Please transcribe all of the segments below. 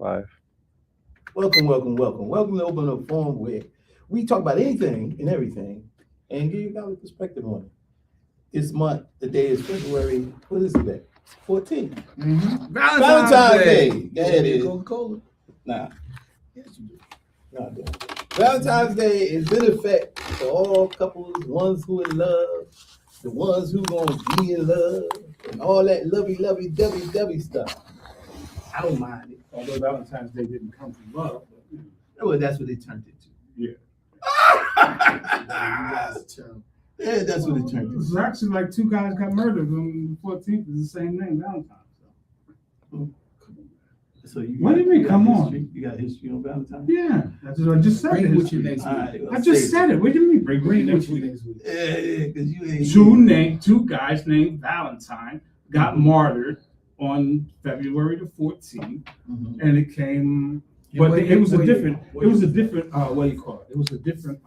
live. Welcome, welcome, welcome. Welcome to Open Up Forum where we talk about anything and everything and give you a valid perspective on it. This month, the day is February, what is it? 14th. Valentine's Day. Yeah, it is. Coca-Cola. Nah, Yes, you do. nah, don't. Valentine's Day is in effect for all couples, ones who in love, the ones who gonna be in love, and all that lovey stuff. I don't mind it. Although Valentine's Day didn't come from love, but Well, that's what it turned into. yeah. Yeah, guys are terrible. that's what it turned It's into. actually like two guys got murdered on the 14th. It's the same name, Valentine's. So you What do you mean, got come history? on? You got history on Valentine's? Yeah, that's what I just said. Bring it. with you next week. All right, I just said it. What do you mean? Bring Bring next with you week? next week. Yeah, because you ain't. Two guys named Valentine got martyred on February the 14th, Mhm. and it came. Yeah, But wait, it was a wait, different. wait. It was a different. What do you call it? It was a different.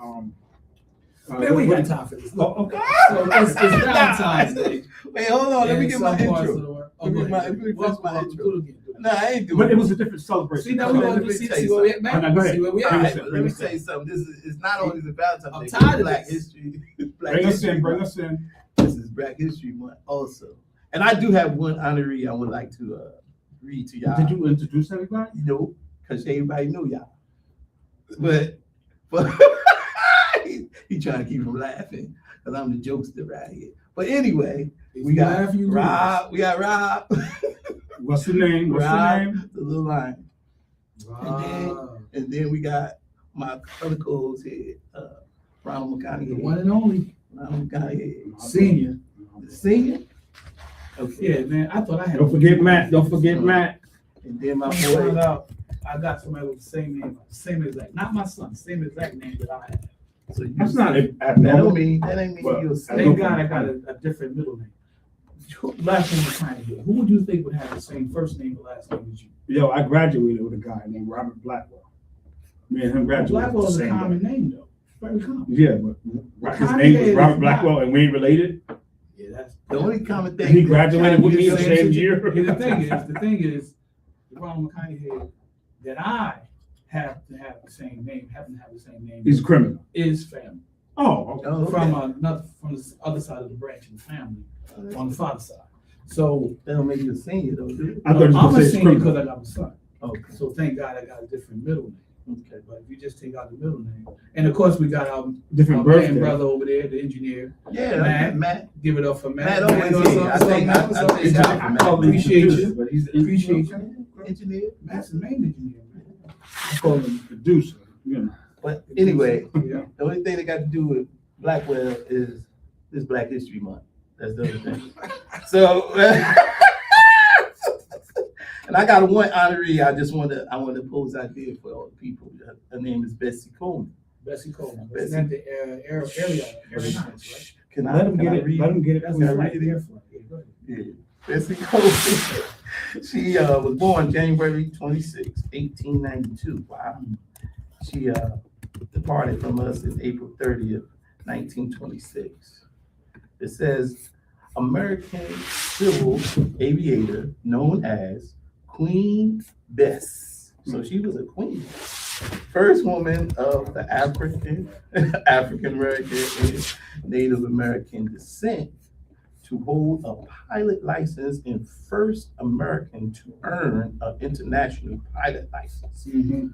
Man, we got time for this. Oh, Look, okay. so it's Valentine's Day. Wait, hold on. Let me in get my some parts of intro. the world. Let me go ahead. finish my Welcome, intro. do it again. No, I ain't doing But it was a different celebration. See, now we Let gonna me do see tell you where we at, something. man. Go ahead. See where we All at. right, Bring but let me us in. tell you something. This is it's not only the Valentine's I'm Day, tired it's of Black this. History. Black Bring us History in. Bring Month. us in. This is Black History Month also. And I do have one honoree I would like to read to y'all. Did you introduce everybody? You know, because everybody know y'all. But he trying to keep from laughing because I'm the jokester right here. But anyway, If we you got laugh, you lose. Rob. We got Rob. What's the name? What's the Rob, name? the little line. Wow. And then we got my other co-host here, Ronald The McConaughey. one and only Ronald McConaughey. senior. The senior. Okay. Yeah, man. I thought I had. Don't forget Matt. Don't forget Matt. And then my I found boy. out I got somebody with the same name, same exact, not my son, same exact name that I have. So you That's not that abnormal. that ain't mean Well, you're a I senior. Thank God I got a different middle name. Last name was kind of good. Who would you think would have the same first name and last name as you? Yo, I graduated with a guy named Robert Blackwell. Me and him graduated. Blackwell is the a same common day. name though. Very common. Yeah, but his Kanye name was is Robert not. Blackwell, and we ain't related. Yeah, that's The only common thing. He graduated with me the the same same situ- year. Yeah, the thing is, the Ronald McConaughey that I happen to have the same name He's a criminal. is family. Oh, okay. Oh, okay. From the other side of the branch of the family, on the father's side. So That don't make you a senior though, do it? I thought you I'm were a going to say senior criminal. because I got a son. Okay. So thank God I got a different middle name. Okay. But if you just take out the middle name, and of course we got our Different man birthday. brother over there, the engineer. Yeah, Matt. Give it up for Matt. Matt always what's here. up, I what's up, think Matt? I What's up? think out for I Matt. call him Appreciate producer, you. but he's the Appreciate engineer. you. Engineer. Matt's the main engineer, man. I call him producer. You know. But anyway, Yeah. the only thing that got to do with Blackwell is this Black History Month. That's the other thing. So, and I got one honoree. I want to pose out there for all the people. Her name is Bessie Coleman. Bessie Coleman. Bessie. That's the area, right? Can Let him can get I it. read? Let him get it. That's from the the right right. there for it. Go ahead. Yeah. Bessie Coleman. She was born January 26, 1892. Wow. She departed from us in April 30th, 1926. It says American civil aviator known as Queen Bess. So she was a queen. First woman of the African American and Native American descent to hold a pilot license and first American to earn an international pilot license. Mm-hmm.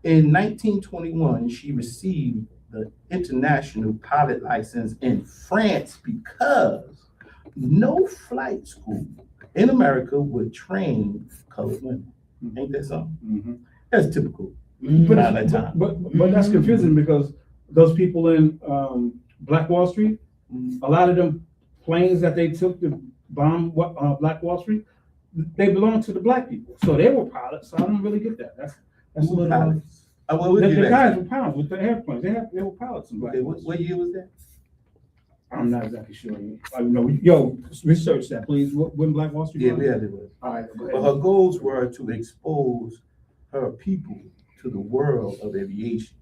In 1921, she received the international pilot license in France because no flight school in America would train colored women. Ain't that something? Mhm. That's typical. But, Around that time. but that's confusing because those people in Black Wall Street, a lot of them planes that they took to bomb Black Wall Street, they belong to the black people. So they were pilots. So I don't really get that. That's a Who were little. pilots? What would The you guys were pilots with the airplanes. They were pilots in Black Okay, Wall what Street. year was that? I'm not exactly sure. I know. Yo, research that, please. When Black Wall Street? Yeah, was? we had it. Was. All right. Go But ahead. her goals were to expose her people to the world of aviation.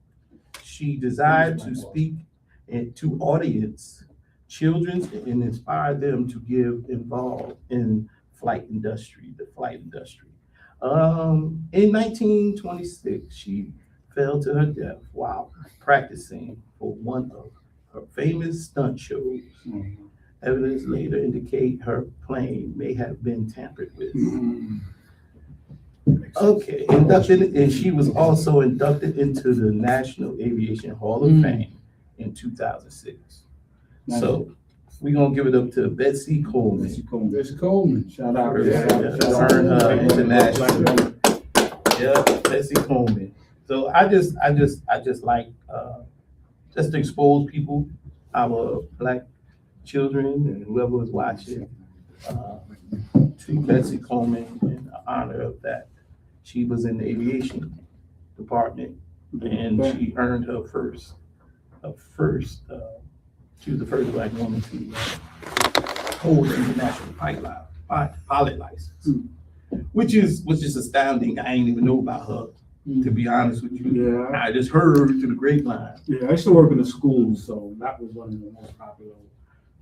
She desired to speak to audience, children, and inspire them to get involved in the flight industry. In 1926, she fell to her death while practicing for one of her famous stunt shows. Evidence later indicate her plane may have been tampered with. Okay, inducted, and she was also inducted into the National Aviation Hall of Fame in 2006. So we're gonna give it up to Betsy Coleman. Mr. Coleman. Shout out. Yeah, Shout earned out. her international. Yeah, Betsy Coleman. So I just like, just to expose people, our Black children and whoever is watching, to Betsy Coleman in honor of that. She was in the aviation department and she earned her first, she was the first Black woman to hold an international pilot license, which is astounding. I ain't even know about her, to be honest with you. Yeah. I just heard through the grapevine. Yeah, I used to work in the schools, so that was one of the most popular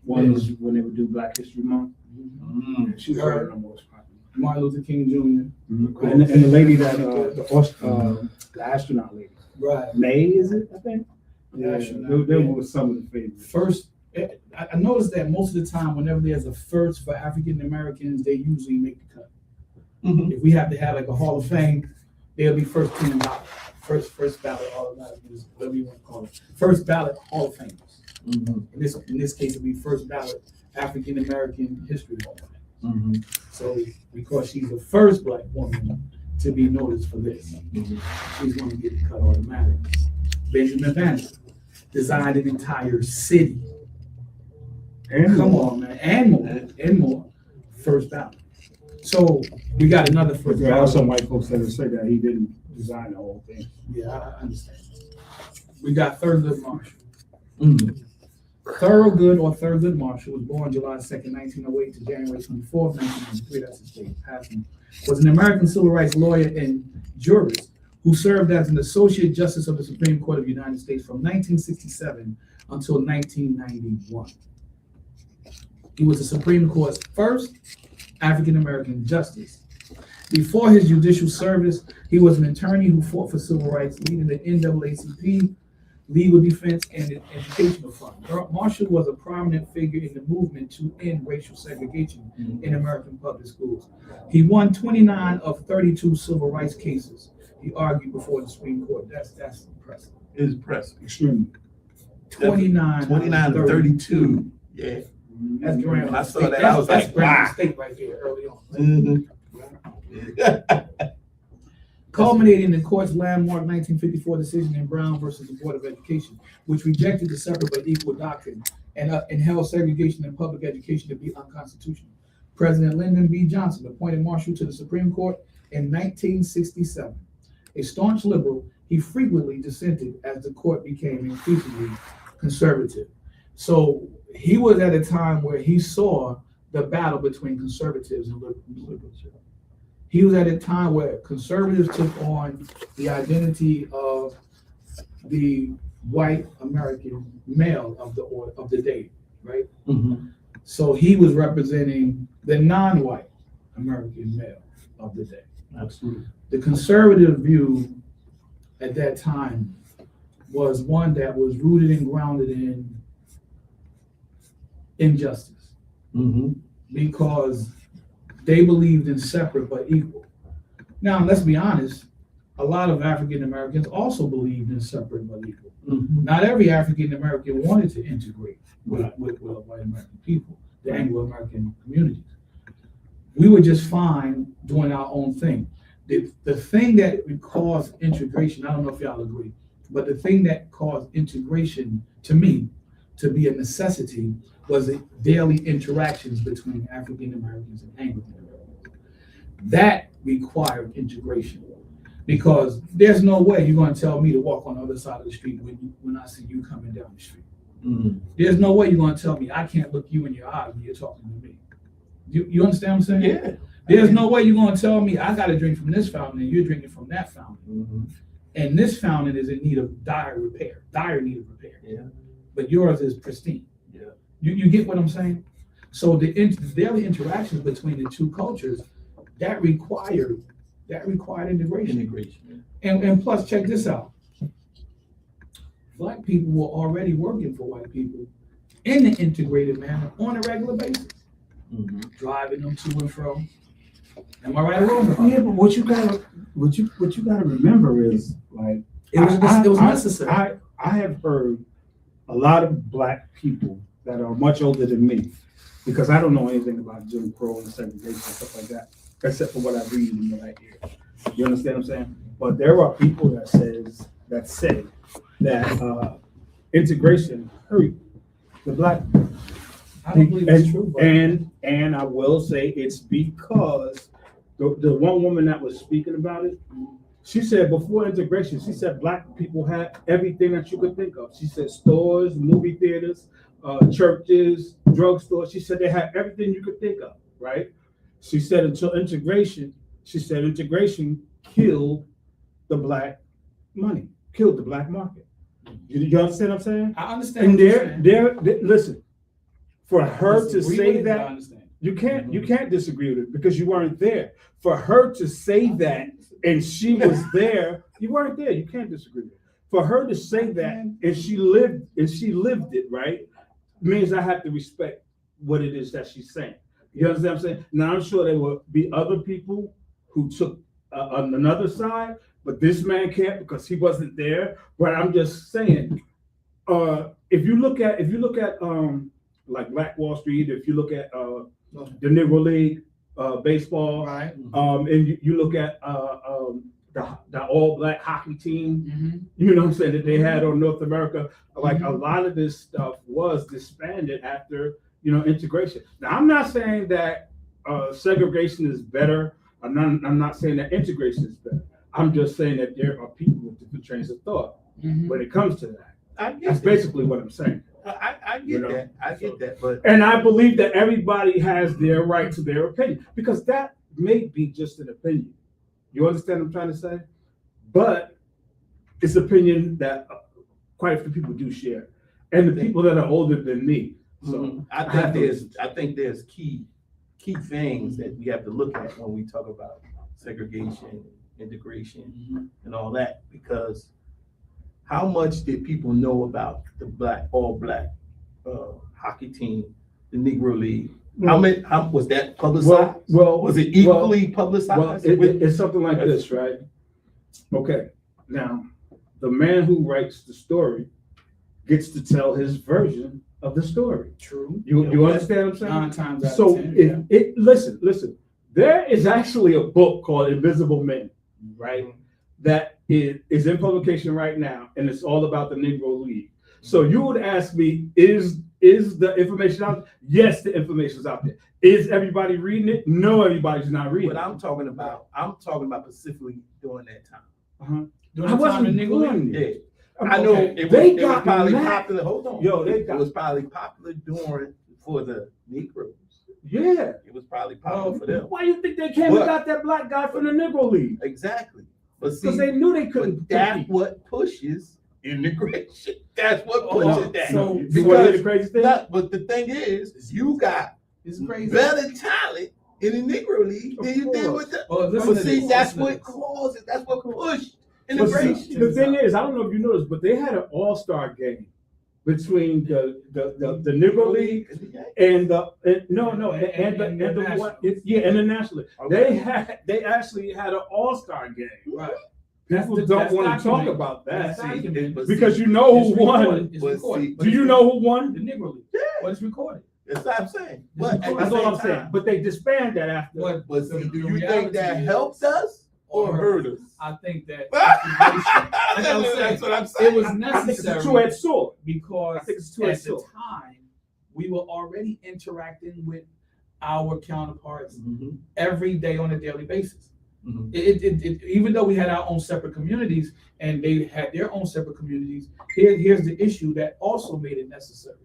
ones when they would do Black History Month. Mm. She was one of the most popular. Martin Luther King Jr. And the lady that, the astronaut lady, Right. May, is it, I think? Yeah, Astronaut, them yeah. were some of the favorites. First, I noticed that most of the time, whenever there's a first for African Americans, they usually make the cut. Mhm. If we have to have like a Hall of Fame, they'll be first team ballot, first ballot, whatever you want to call it, first ballot Hall of Famers. Mhm. In this case, it'll be first ballot African American History Hall of Fame. Mhm. So because she's the first Black woman to be noticed for this, she's going to get the cut automatically. Benjamin Banneker designed an entire city. And Come on, man, and more. First ballot. So we got another But first there are ballot. some white folks that say that he didn't design the whole thing. Yeah, I understand. We got Thurgood Marshall. Mhm. Thurgood or Thurgood Marshall was born July 2nd, 1908 to January 24th, 1993. That's his date of passing. Was an American civil rights lawyer and jurist who served as an associate justice of the Supreme Court of the United States from 1967 until 1991. He was the Supreme Court's first African American justice. Before his judicial service, he was an attorney who fought for civil rights, leading the NAACP, Legal Defense, and the Educational Fund. Marshall was a prominent figure in the movement to end racial segregation in American public schools. He won 29 of 32 civil rights cases. He argued before the Supreme Court. That's impressive. It's impressive. Extremely. 29 to 32. Yeah. That's grand. When I saw that, I was like, that's grand wow. state right there early on. Mhm. Culminating in the court's landmark 1954 decision in Brown versus the Board of Education, which rejected the separate but equal doctrine and held segregation in public education to be unconstitutional. President Lyndon B. Johnson appointed Marshall to the Supreme Court in 1967. A staunch liberal, he frequently dissented as the court became increasingly conservative. So he was at a time where he saw the battle between conservatives and liberals. He was at a time where conservatives took on the identity of the white American male of the day, right? Mhm. So he was representing the non-white American male of the day. Absolutely. The conservative view at that time was one that was rooted and grounded in injustice, Mhm. because they believed in separate but equal. Now, let's be honest, a lot of African Americans also believed in separate but equal. Mhm. Not every African American wanted to integrate with white American people, the Anglo-American communities. We were just fine doing our own thing. The thing that would cause integration, I don't know if y'all agree, but the thing that caused integration to me to be a necessity was the daily interactions between African Americans and Anglican Americans. That required integration, because there's no way you're going to tell me to walk on the other side of the street when I see you coming down the street. Mhm. There's no way you're going to tell me I can't look you in your eye when you're talking to me. You understand what I'm saying? Yeah. There's no way you're going to tell me I got to drink from this fountain and you're drinking from that fountain. Mhm. And this fountain is in need of dire need of repair. Yeah. But yours is pristine. Yeah. You get what I'm saying? So the daily interactions between the two cultures, that required that required integration. Integration. And plus, check this out. Black people were already working for white people in an integrated manner on a regular basis, driving them to and fro. Am I right or wrong? Yeah, but what you gotta remember is like It was necessary. I have heard a lot of black people that are much older than me, because I don't know anything about Jim Crow and segregation and stuff like that, except for what I read and what I hear. You understand what I'm saying? But there are people that say that integration hurt the black people. I don't believe it's true. But And I will say it's because the one woman that was speaking about it, she said before integration, she said black people had everything that you could think of. She said stores, movie theaters, churches, drugstores. She said they had everything you could think of, right? She said until integration, killed the black money, killed the black market. You understand what I'm saying? I understand. And what you're saying. listen, for her to Disagree say with it, but I that, understand. you can't disagree with it because you weren't there. For her to say that and she was there, you weren't there. You can't disagree with it. For her to say that and she lived it, right, means I have to respect what it is that she's saying. You understand what I'm saying? Now I'm sure there will be other people who took another side, but this man can't because he wasn't there. But I'm just saying, if you look at like Black Wall Street, if you look at the Negro League baseball, Right. And you look at the all black hockey team, Mm-hmm. you know what I'm saying, that they had on North America, like a lot of this stuff was disbanded after, integration. Now, I'm not saying that segregation is better. I'm not saying that integration is better. I'm just saying that there are people with different trains of thought when it comes to that. That's basically what I'm saying. I get that. I get that, but And I believe that everybody has their right to their opinion, because that may be just an opinion. You understand what I'm trying to say? But it's opinion that quite a few people do share, and the people that are older than me. So I think there's key things that we have to look at when we talk about segregation, integration, and all that, because how much did people know about the all black hockey team, the Negro League? How was that publicized? Well, was it equally publicized? It's something like this, right? Okay, now the man who writes the story gets to tell his version of the story. True. You understand what I'm saying? 9 times out So of 10. listen. There is actually a book called Invisible Men, right? That is in publication right now, and it's all about the Negro League. So you would ask me, is the information out there? Yes, the information is out there. Is everybody reading it? No, everybody's not reading What it. I'm talking about specifically during that time. During I the time wasn't the Negro born League. yet. I know Okay. it They was got probably mad. popular. Hold on. Yo, it was probably popular for the Negroes. Yeah. It was probably popular for them. Why you think they came and got that black guy from the Negro League? Exactly. But see, Because they knew they couldn't. but that's what pushes integration. That's what Oh, pushes that. so- You wanna hear the crazy thing? But the thing is, you got It's crazy. better talent in the Negro League than you did with the. Well, listen But to see, this. that's Listen to what this. caused it. That's what pushed But integration. see, the thing is, I don't know if you noticed, but they had an all-star game between the Negro League and internationally. Okay. They actually had an all-star game. Right. People That's don't want to talk documented. about that That's documented. because you know who It's won. recorded. It's But recorded. see- But Do it's you know who won? the Negro League? Yeah. But it's recorded. That's what I'm saying. But at the That's all same I'm saying. time, But they disbanded that after. but see, the do you think reality that is- helped us or hurt us? I think that That's what I'm saying. it was I think it's a necessary two-edged sword. because I think it's at two-edged the sword. time we were already interacting with our counterparts Mhm, every day on a daily basis. mhm. Even though we had our own separate communities and they had their own separate communities, here's the issue that also made it necessary.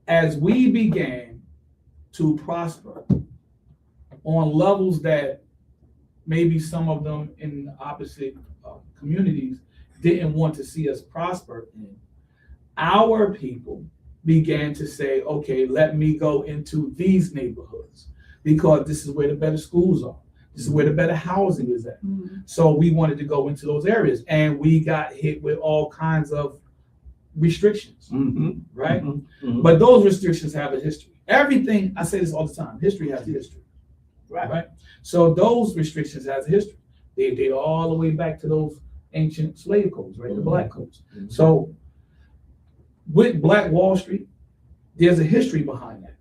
As we began to prosper on levels that maybe some of them in the opposite communities didn't want to see us prosper in, our people began to say, okay, let me go into these neighborhoods because this is where the better schools are. This is where the better housing is at. So we wanted to go into those areas, and we got hit with all kinds of restrictions, right? But those restrictions have a history. Everything, I say this all the time, history has a history, right? So those restrictions has a history. They date all the way back to those ancient slave codes, right? The black codes. So with Black Wall Street, there's a history behind that.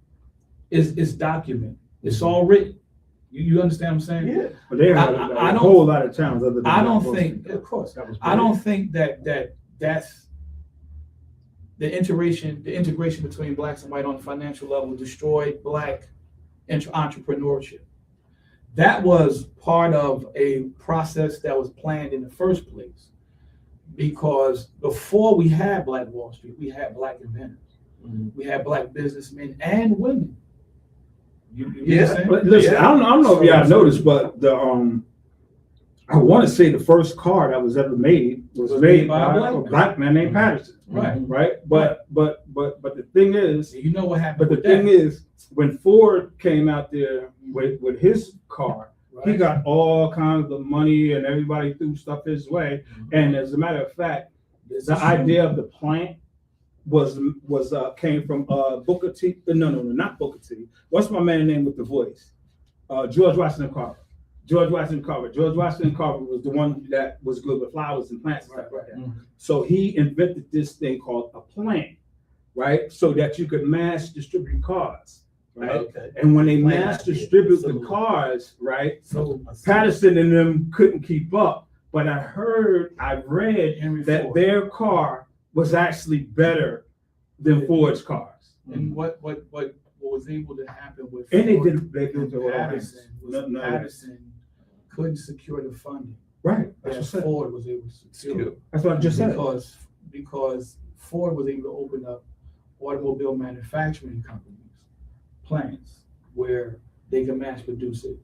It's documented. It's all written. You understand what I'm saying? Yeah. But they had I a don't- whole lot of towns other than. I don't Black Wall think, Street. of course, That was I don't brilliant. think that's the integration between blacks and white on a financial level destroyed black entrepreneurship. That was part of a process that was planned in the first place, because before we had Black Wall Street, we had black inventors, we had black businessmen and women. You understand? But listen, I don't know if y'all noticed, but the I want to say the first car that was ever made was made by a black man named Patterson. Right. Right. But the thing is, You know what happened but the with thing that, is, when Ford came out there with his car, he right? got all kinds of money and everybody threw stuff his way. And as a matter of fact, the idea of the plant came from Booker T. No, not Booker T. What's my man's name with the voice? George Washington Carver. George Washington Carver was the one that was good with flowers and plants and stuff like that. So he invented this thing called a plant, right? So that you could mass distribute cars, right? Okay. And when they Plant mass idea. distribute the Absolutely. cars, right? So Patterson and them couldn't keep up, but I read Henry that Ford. their car was actually better than Ford's cars. And what was able to happen with And they Ford did and the Patterson was No. Patterson couldn't secure the funding Right. That's that what I said. Ford was able to secure. That's what I just said. Because Ford was able to open up automobile manufacturing companies, plants where they can mass produce it.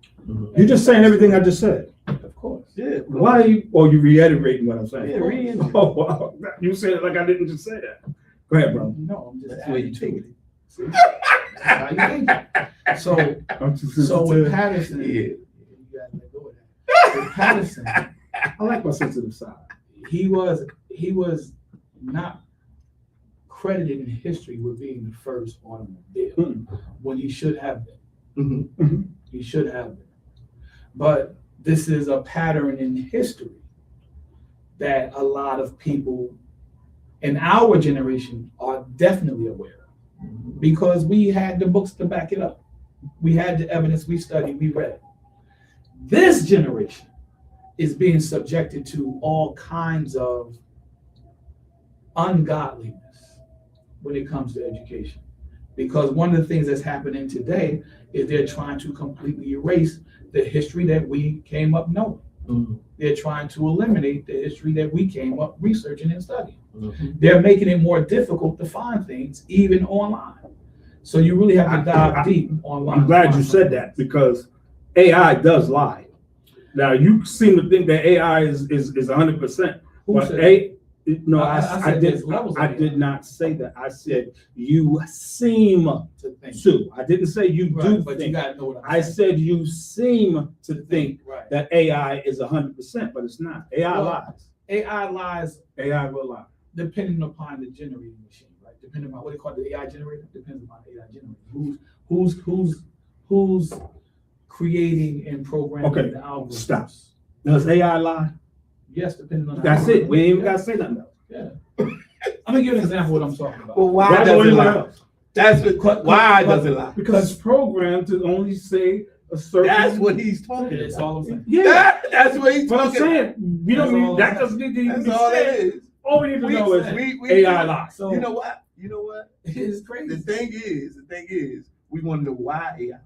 You're just saying everything I just said. Of course. Yeah. Why are you? Oh, you reiterating what I'm saying? Yeah, reiterating. Oh, wow. You said it like I didn't just say that. Go ahead, bro. No, I'm just That's where you adding to take it. it. See? That's how you think it. So with Patterson, Yeah. you gotta let go of that. With Patterson, I like my sensitive side. he was not credited in history with being the first automobile when he should have been. He should have been. But this is a pattern in history that a lot of people in our generation are definitely aware of, because we had the books to back it up. We had the evidence, we studied, we read. This generation is being subjected to all kinds of ungodliness when it comes to education. Because one of the things that's happening today is they're trying to completely erase the history that we came up knowing. They're trying to eliminate the history that we came up researching and studying. They're making it more difficult to find things even online. So you really have to dive deep online. I'm glad you said that, because AI does lie. Now, you seem to think that AI is 100%. Who But said no, I said there's levels of I did AI. not say that. I said you seem to think? to. I didn't say you do Right, but you think. gotta know what I said you seem to think Right. that AI is 100%, but it's not. AI Well, lies. AI lies AI will lie. depending upon the generating machine, right? Depending on what they call the AI generator, depends upon the AI generator. Who's creating and programming Okay, the algorithms? stop. Does AI lie? Yes, depending on the That's it. We ain't even algorithm. gotta say nothing else. Yeah. I'm gonna give you an example of what I'm talking about. Well, why That's does all it you lie? else. That's what. Why does it lie? Because it's programmed to only say a certain. That's what he's talking It's about. all I'm saying. Yeah. That's what he's But I'm talking about. saying, we don't That's all need, that I'm doesn't need to even be That's all it said. is. All we need to know is AI lies. So You know what? You know what? it's crazy. The thing is, we want to know why AI lies.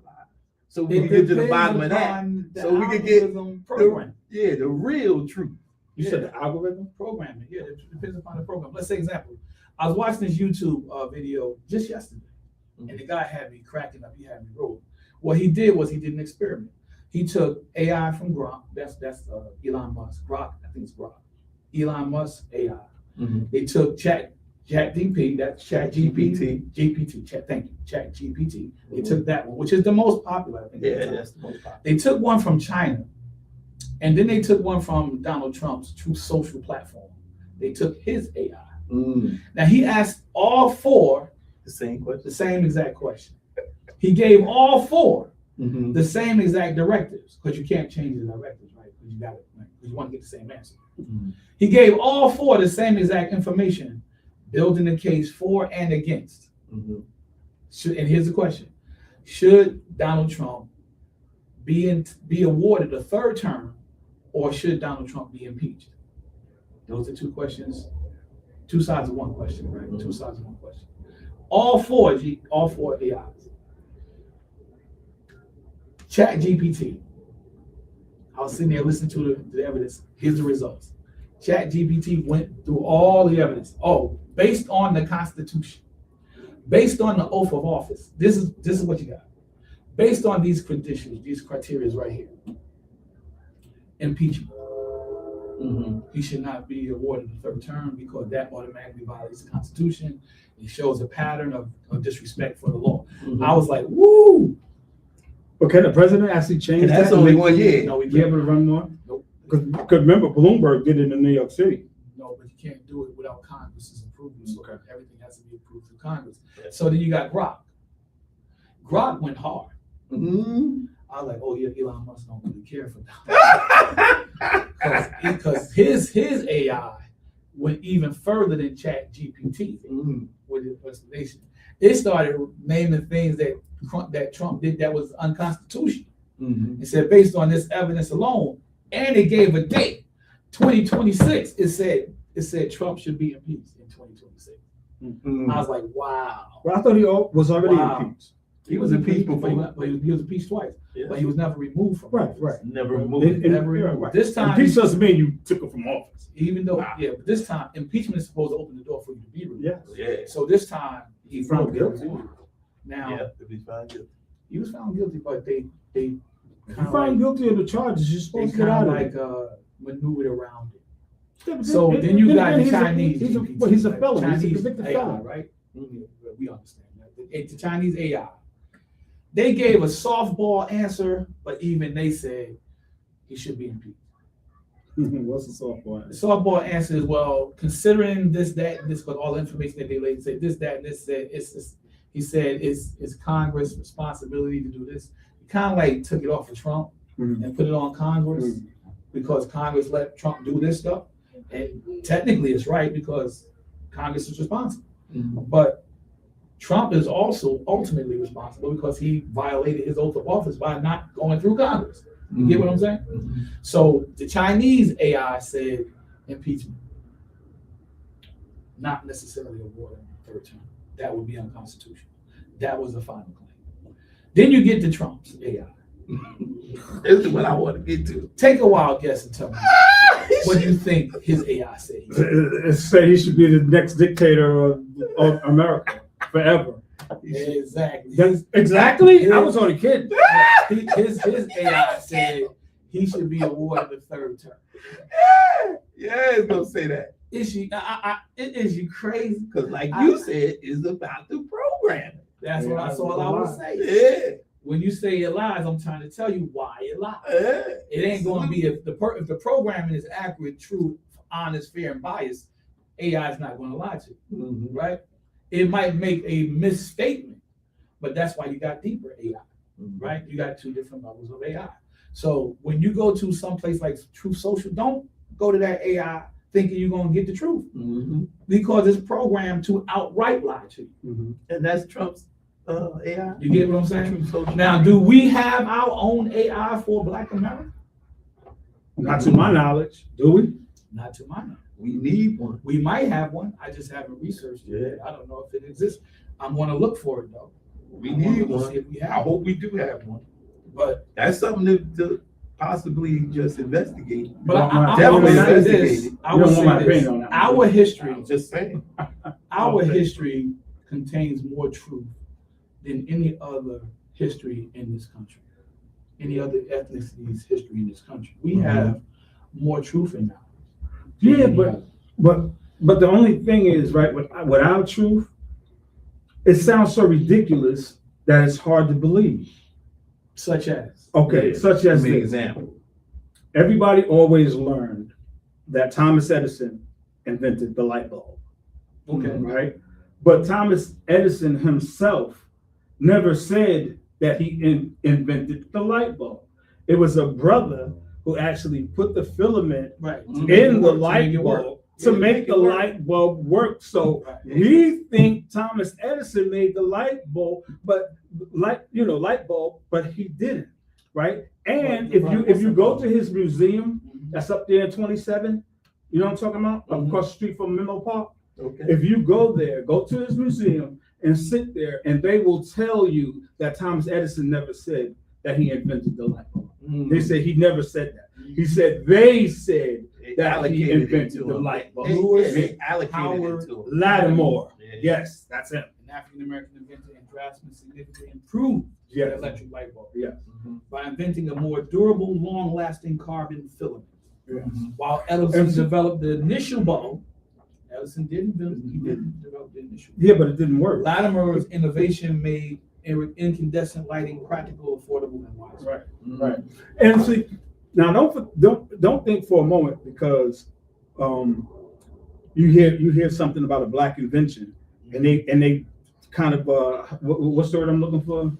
So we It can get to the depends bottom of that. upon the So we can get algorithm program. the real truth. You said the algorithm? Programming. Yeah, it depends upon the program. Let's say example. I was watching this YouTube video just yesterday, and the guy had me cracking up. He had me rolling. What he did was he did an experiment. He took AI from Grok. That's Elon Musk. Grok, I think it's Grok. Elon Musk AI. They took ChatGPT, that's GPT, thank you, ChatGPT. They took that one, which is the most popular, I think. at the Yeah, time. that's the most popular. They took one from China, and then they took one from Donald Trump's Truth Social platform. They took his AI. Now he asked all four The same question. the same exact question. He gave all four Mm-hmm. the same exact directives, because you can't change the directives, right? Because you got it, right? Because you want to get the same answer. Mm-hmm. He gave all four the same exact information, building the case for and against. Mm-hmm. And here's the question: should Donald Trump be awarded a third term, or should Donald Trump be impeached? Those are two questions, two sides of one question, right? Two sides of one question. All four AIs. ChatGPT. I was sitting there listening to the evidence. Here's the results. ChatGPT went through all the evidence. Oh, based on the Constitution, based on the oath of office. This is what you got. Based on these conditions, these criteria right here. Impeachment. Mm-hmm. He should not be awarded a third term because that automatically violates the Constitution. It shows a pattern of disrespect for the law. Mm-hmm. I was like, woo! But can the president actually change And that? that's only 1 year. No, we Be able can't. to run more? Nope. Because remember, Bloomberg did it in New York City. No, but you can't do it without Congress's approval. So Okay. everything has to be approved through Congress. Yeah. So then you got Grok. Grok went hard. Mm-hmm. I was like, oh yeah, Elon Musk don't really care for that. Because his AI went even further than ChatGPT Mm-hmm. with his explanation. It started naming things that Trump did that was unconstitutional. Mm-hmm. It said based on this evidence alone, and it gave a date, 2026. It said Trump should be impeached in 2026. Mm-hmm. I was like, wow. Well, I thought he was already Wow. impeached. He was impeached but before. he was impeached twice, Yeah. but he was never removed from Right, office. right. Never And- removed. and- Never yeah, removed. right. This time, Impeached doesn't mean you took him from office. even though, Wow. yeah, but this time impeachment is supposed to open the door for you to be removed. Yes. Yeah. So this time he Found broke guilty. it. Now Yeah. If he's found guilty. he was found guilty, but they If you kinda find like, guilty of the charges, you're they supposed to get kind out of of it. like maneuvered around it. Yeah, but So then you got the Chinese. He's a GPT, felon. He's a Chinese convicted AI, felon. right? We understand that. The Chinese AI. They gave a softball answer, but even they said he should be impeached. What's the softball? The softball answer is, well, considering this, that, and this, but all the information that they laid, say this, that, and this, said he said it's Congress' responsibility to do this. He kind of like took it off of Trump Mhm. and put it on Congress because Congress let Trump do this stuff. And technically it's right because Congress is responsible. Mm-hmm. But Trump is also ultimately responsible because he violated his oath of office by not going through Congress. You get what I'm saying? Mm-hmm. So the Chinese AI said impeachment, not necessarily awarding a third term. That would be unconstitutional. That was the final claim. Then you get to Trump's AI. This is what I want to get to. Take a wild guess and tell me what do you think his AI said. It say he should be the next dictator of America forever. Exactly. Exactly? I was only kidding. His AI said he should be awarded a third term. Yeah, it's gonna say that. Is she? Is you crazy? Because like you said, it's about the programming. That's what I saw. I was saying. Yeah. When you say it lies, I'm trying to tell you why it lies. Yeah. It ain't going to be if the programming is accurate, true, honest, fair, and biased. AI is not going to lie to you, Mm-hmm. right? It might make a misstatement, but that's why you got deeper AI, right? You got two different levels of AI. So when you go to some place like Truth Social, don't go to that AI thinking you're going to get the truth Mm-hmm. because it's programmed to outright lie to you. Mm-hmm. And that's Trump's AI. You get what I'm saying? Truth Social. Now, do we have our own AI for Black America? Not to my knowledge, do we? Not to my knowledge. We need one. We might have one. I just haven't researched it. Yeah. I don't know if it exists. I'm going to look for it though. We I wanna need look to one. see if we I have hope we do have one. But That's something to possibly just investigate. I Definitely will say this. investigated. I You will don't want my say this. opinion on that. Our history, I'm just saying. our Okay. history contains more truth than any other history in this country. Any other ethnicity's history in this country. We Mhm. have more truth in that. Yeah, but But the only thing is, right, with our truth, it sounds so ridiculous that it's hard to believe. Such as. Okay, Yeah, such as give me an this. example. Everybody always learned that Thomas Edison invented the light bulb. Okay. Right? But Thomas Edison himself never said that he invented the light bulb. It was a brother who actually put the filament Right. in the light bulb to Yeah, make the it work. light bulb work. So Right. we think Thomas Edison made the light bulb, but light bulb, but he didn't, right? And if you go to his museum, that's up there in 27, you know what I'm talking about? Mhm. Across the street from Menlo Park. Okay. If you go there, go to his museum and sit there, and they will tell you that Thomas Edison never said that he invented the light bulb. They said he never said that. He said they said that he invented the light bulb. They allocated Howard it to him. Lattimore. Yeah. Yes, that's him. An African American inventor and draftsman significantly improved the Yes. electric light bulb Yes. Mhm. by inventing a more durable, long-lasting carbon filament. Yes. While Edison And- developed the initial bulb, Edison didn't develop the initial. Yeah, but it didn't work. Lattimer's innovation made incandescent lighting practical, affordable, and widespread. Mhm. Right. And see, now don't think for a moment, because you hear something about a black invention, and they kind of what's the word I'm looking for?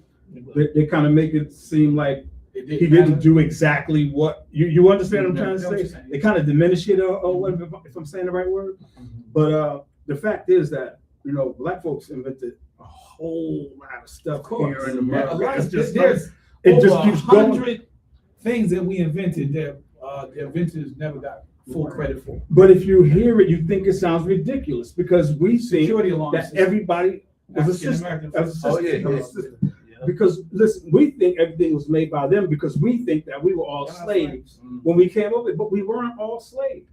They kind of make it seem like It he didn't do exactly what you understand what I'm trying Yeah, I know what to you're say? saying. They kind of diminish it or whatever, if I'm saying the right word. But the fact is that black folks invented a whole lot of stuff Of course. here in Yeah, America. a lot It's of- just there's like- it just over keeps going. 100 things that we invented that the inventors never got full credit for. But if you hear it, you think it sounds ridiculous, because we think Security alarm that system. everybody was a system. African-American As a system, Oh, yeah, as a yeah. system. Yeah. Because listen, we think everything was made by them because we think that we were all That's slaves Mhm. when we came over, but we weren't all slaves.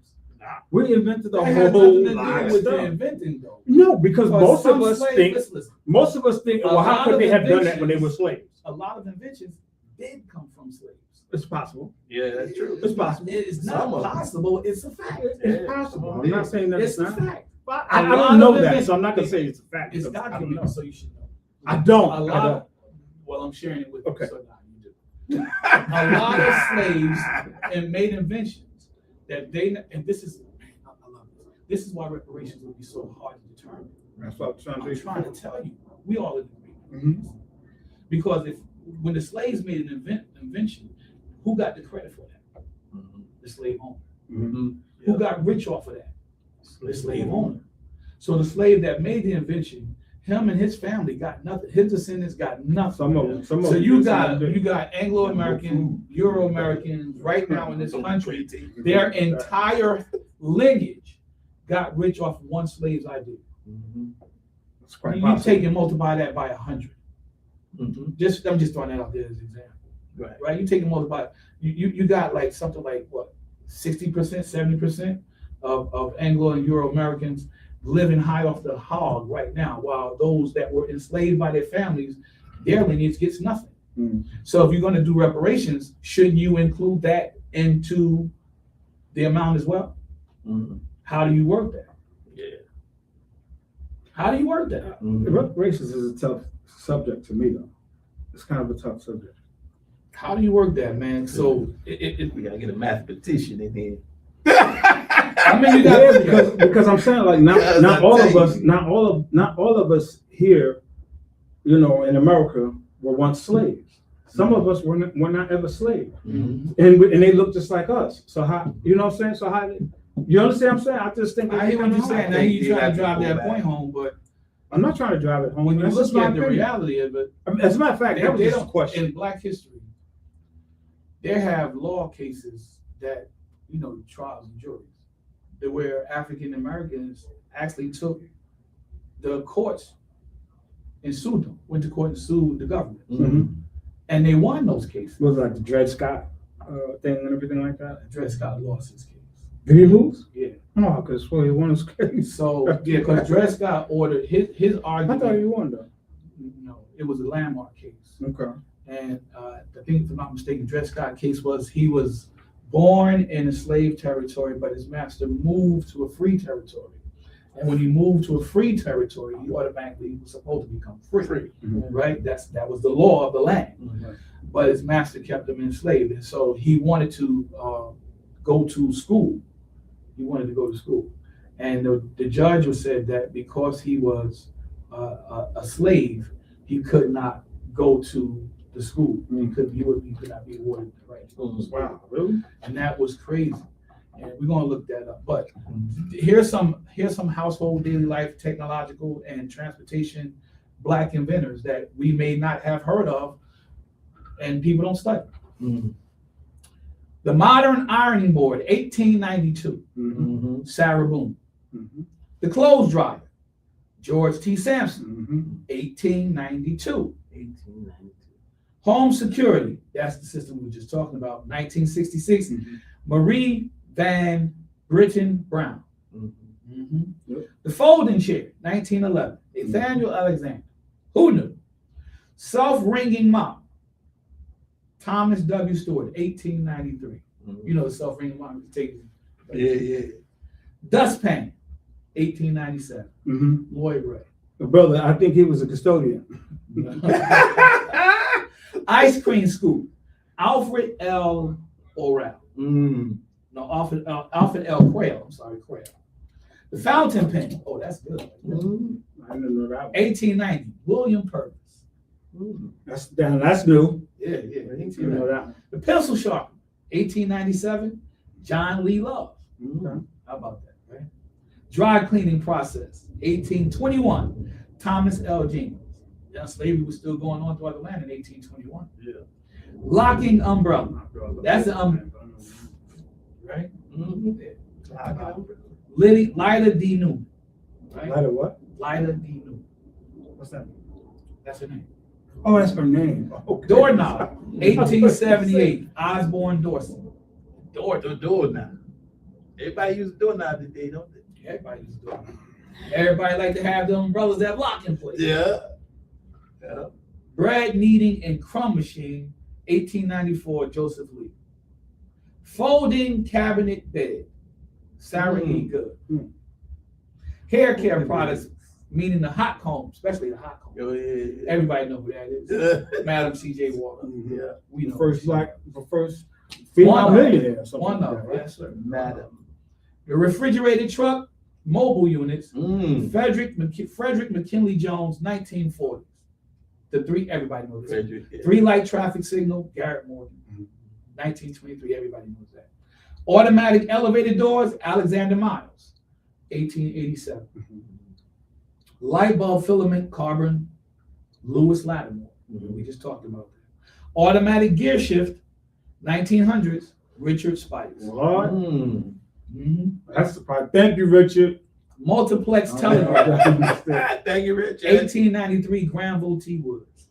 We invented a That has whole nothing to lot do of with the stuff. inventing, though. No, because most of Some us slaves- think, listen, well, A how lot could of they have done that when they were inventions- slaves? a lot of inventions did come from slaves. It's possible. Yeah, that's true. It's possible. It's Some not of them. possible, it's a fact. It's possible. I'm not saying that It's it's a not. fact. I A lot don't know of that, inven- so I'm not gonna say it's a fact. It's because I don't know. documented, so you should know. I don't. A I lot don't. of, well, I'm sharing it with you, Okay. so now you do. A lot of slaves and made inventions that and this is, I love this. This is why reparations would be so hard to determine. That's what I'm I'm trying to tell you, we all agree. Mhm. Because when the slaves made an invention, who got the credit for that? Mhm. The slave owner. Mhm. Who got rich off of that? The slave owner. So the slave that made the invention, him and his family got nothing. His descendants got nothing. Some of them. So you got Anglo-American, Euro-Americans right now in this country, their entire lineage got rich off one slave's idea. Mhm. It's quite You possible. take and multiply that by 100. Mhm. I'm just throwing that out there as an example. Right. Right? You take and multiply, you got like something like what, 60%, 70% of Anglo and Euro Americans living high off the hog right now, while those that were enslaved by their families, their lineage gets nothing. Mm. So if you're gonna do reparations, shouldn't you include that into the amount as well? Mhm. How do you work that? Yeah. How do you work that? Mhm. Reparations is a tough subject to me, though. It's kind of a tough subject. How do you work that, man? So We gotta get a mathematician in here. I mean, you Yeah, got because I'm saying like Yes, not I all of tell us, you. not all of us here, in America were once slaves. Some of us were not ever slaves, Mhm. and they look just like us. So how, you know what I'm saying? So how, you understand what I'm saying? I just think I hear what you're saying. Now think you you trying have to to drive go that back. point home, but I'm not trying to drive it home. when you That's look just my at the opinion. reality of it, I mean, as a matter of fact, that was just a question. In Black history, there have law cases that, trials and juries, that where African Americans actually took the courts and sued them, went to court and sued the government. Mhm. And they won those cases. Was it like the Dred Scott thing and everything like that? Dred Scott lost his case. Did he lose? Yeah. No, because he won his case. So, yeah, because Dred Scott ordered his I argument, thought he won though. it was a landmark case. Okay. And I think, if I'm not mistaken, Dred Scott case was he was born in a slave territory, but his master moved to a free territory. And when he moved to a free territory, he automatically was supposed to become free. Right? That was the law of the land. But his master kept him enslaved, and so he wanted to go to school. He wanted to go to school, and the judge said that because he was a slave, he could not go to the school. He could not be awarded the right to go to school. Wow, really? And that was crazy. And we're gonna look that up. But here's some household daily life, technological, and transportation Black inventors that we may not have heard of, and people don't study. The modern ironing board, 1892, Sarah Boone. The clothes dryer, George T. Sampson, 1892. Home security, that's the system we were just talking about, 1966. Marie Van Britten Brown. The folding chair, 1911. Nathaniel Alexander. Who knew? Self-ringing mop, Thomas W. Stewart, 1893. You know the self-ringing mop. Yeah. Dustpan, 1897. Lloyd Ray. Brother, I think he was a custodian. Ice cream scoop, Alfred L. Orell. Mm. No, Alfred L. Quayle. I'm sorry, Quayle. The fountain pen. Oh, that's good. Mm. I didn't know that one. 1890, William Purvis. Mm. That's new. Yeah. I didn't 1890. know that one. The pencil sharpener, 1897, John Lee Love. Mm. How about that, right? Dry cleaning process, 1821, Thomas L. Jenkins. Yeah, slavery was still going on throughout the land in 1821. Yeah. Locking umbrella, that's the right? Mm-hmm. Lida D. Newman, right? Lighter what? Lida D. Newman, What's that? that's her name. Oh, that's her name. Okay. Doorknob, 1878, Osborne Dorsey. The door now. Everybody use the door now today, don't they? Everybody uses doorknob. Everybody like to have the umbrellas that lock in place. Yeah. Bread kneading and crumb machine, 1894, Joseph Lee. Folding cabinet bed, Sarah E. Good. Hair care products, meaning the hot comb, especially the hot comb. Oh, yeah. Everybody know who that is. Madam C.J. Walker. Yeah. We know. First female One of- millionaire. or something One like of that, them, right? yes, sir. Madam. The refrigerated truck, mobile units, Mm. Frederick McKinley Jones, 1940s. The three, everybody knows this. Frederick, yeah. Three light traffic signal, Garrett Morgan, 1923, everybody knows that. Automatic elevator doors, Alexander Miles, 1887. Light bulb filament, carbon, Lewis Lattimore. We just talked about that. Automatic gear shift, 1900s, Richard Spikes. What? Mm. That's the part. Thank you, Richard. Multiplex telegraph, Thank you, Richard. 1893, Granville T. Woods.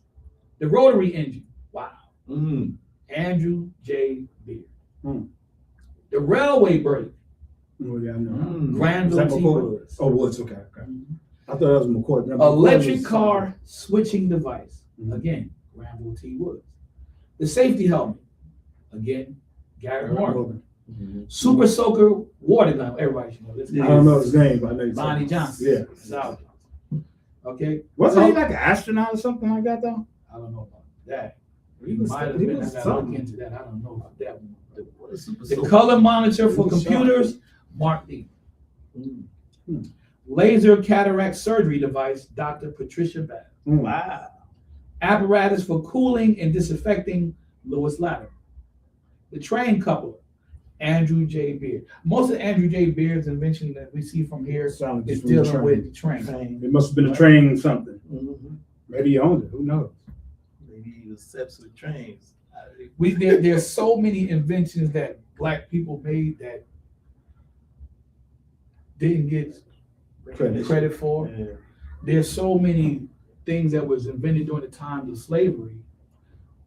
The rotary engine, wow, Mm. Andrew J. Beard. Mm. The railway brake, Oh, yeah, I know. Mm. Is Granville that T. McCoy? Woods. Oh, Woods. Okay. I thought that was McCoy. No, McCoy Electric was- car switching device, Mhm. again, Granville T. Woods. The safety helmet, again, Garrett Morgan. Super soaker water gun, everybody should know this. I don't know his name, but I know he's Lonnie Johnson. Yeah. South Johnson. Okay. Wasn't he So- like an astronaut or something like that, though? I don't know about that. He He was- might have he been. was I gotta look something. into that. I don't know about that one. What is super The soaker? color monitor for He was computers, Mark D. Mm. Laser cataract surgery device, Dr. Patricia Babb. Wow. Apparatus for cooling and disinfecting, Lewis Lattimore. The train coupler, Andrew J. Beard. Most of Andrew J. Beard's invention that we see from here Sounded is just from the dealing train. with the train. Train. It must have been a train something. Mm-hmm. Maybe he owned it. Who knows? Maybe he was obsessed with trains. There's so many inventions that Black people made that didn't get credit for. Yeah. There's so many things that was invented during the times of slavery,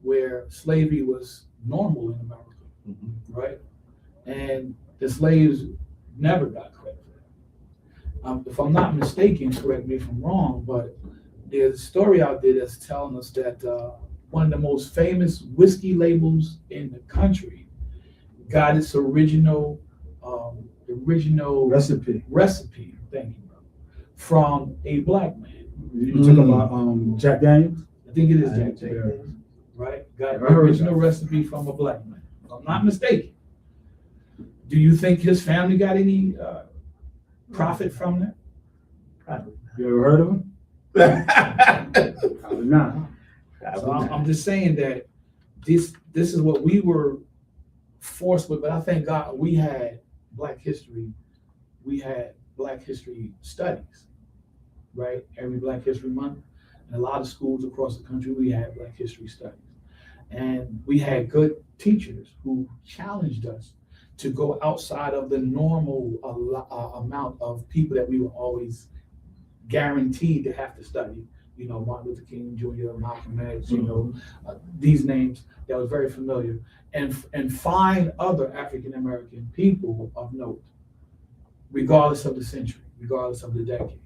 where slavery was normal in America, Mm-hmm. right? And the slaves never got credit for that. If I'm not mistaken, correct me if I'm wrong, but there's a story out there that's telling us that one of the most famous whiskey labels in the country got its original Recipe. recipe. Thank you, bro. from a black man. You talk about Jack Daniels? I think it is I Jack think Daniels, right? Got I the heard original that. recipe from a black man, if I'm not mistaken. Do you think his family got any profit from that? Probably You ever heard of him? not. Probably not. So I'm just saying that this is what we were forced with, but I thank God we had Black history studies, right? Every Black History Month, in a lot of schools across the country, we had Black history studies. And we had good teachers who challenged us to go outside of the normal amount of people that we were always guaranteed to have to study. You know, Martin Luther King Jr., Malcolm X, you know, these names that was very familiar, and find other African American people of note, regardless of the century, regardless of the decade.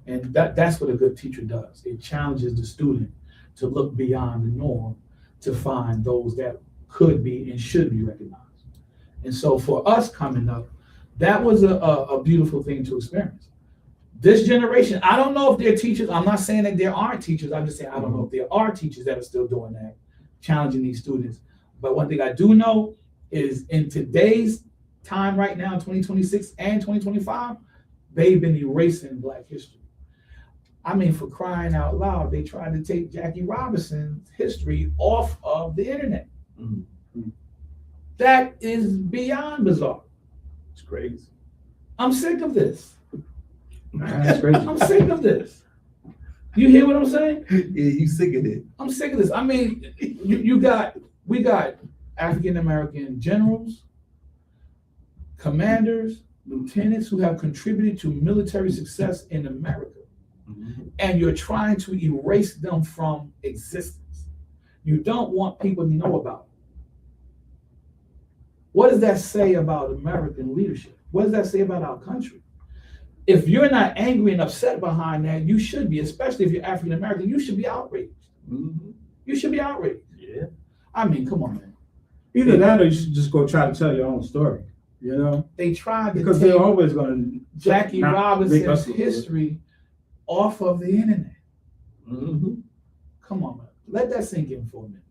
And that's what a good teacher does. It challenges the student to look beyond the norm to find those that could be and should be recognized. And so for us coming up, that was a beautiful thing to experience. This generation, I don't know if they're teachers. I'm not saying that there aren't teachers. I'm just saying I don't know if there are teachers that are still doing that, challenging these students. But one thing I do know is in today's time right now, 2026 and 2025, they've been erasing Black history. I mean, for crying out loud, they tried to take Jackie Robinson's history off of the internet. Mhm. That is beyond bizarre. It's crazy. I'm sick of this. That's crazy. I'm sick of this. You hear what I'm saying? Yeah, you sick of it. I'm sick of this. I mean, we got African American generals, commanders, lieutenants who have contributed to military success in America, and you're trying to erase them from existence. You don't want people to know about it. What does that say about American leadership? What does that say about our country? If you're not angry and upset behind that, you should be, especially if you're African American, you should be outraged. Mhm. You should be outraged. Yeah. I mean, come on, man. Either that or you should just go try to tell your own story, you know? They tried to Because take they're always going to Jackie make Robinson's us look good. history off of the internet. Mhm. Come on, man. Let that sink in for a minute.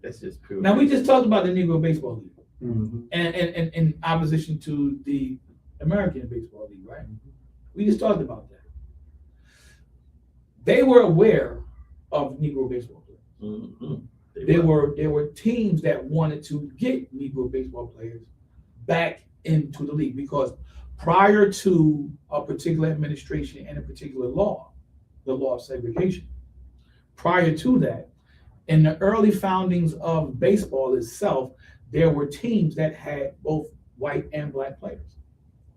That's just pure. Now, we just talked about the Negro Baseball League Mhm. and in opposition to the American Baseball League, right? We just talked about that. They were aware of Negro baseball players. Mhm. There were teams that wanted to get Negro baseball players back into the league because prior to a particular administration and a particular law, the law of segregation, prior to that, in the early foundings of baseball itself, there were teams that had both white and black players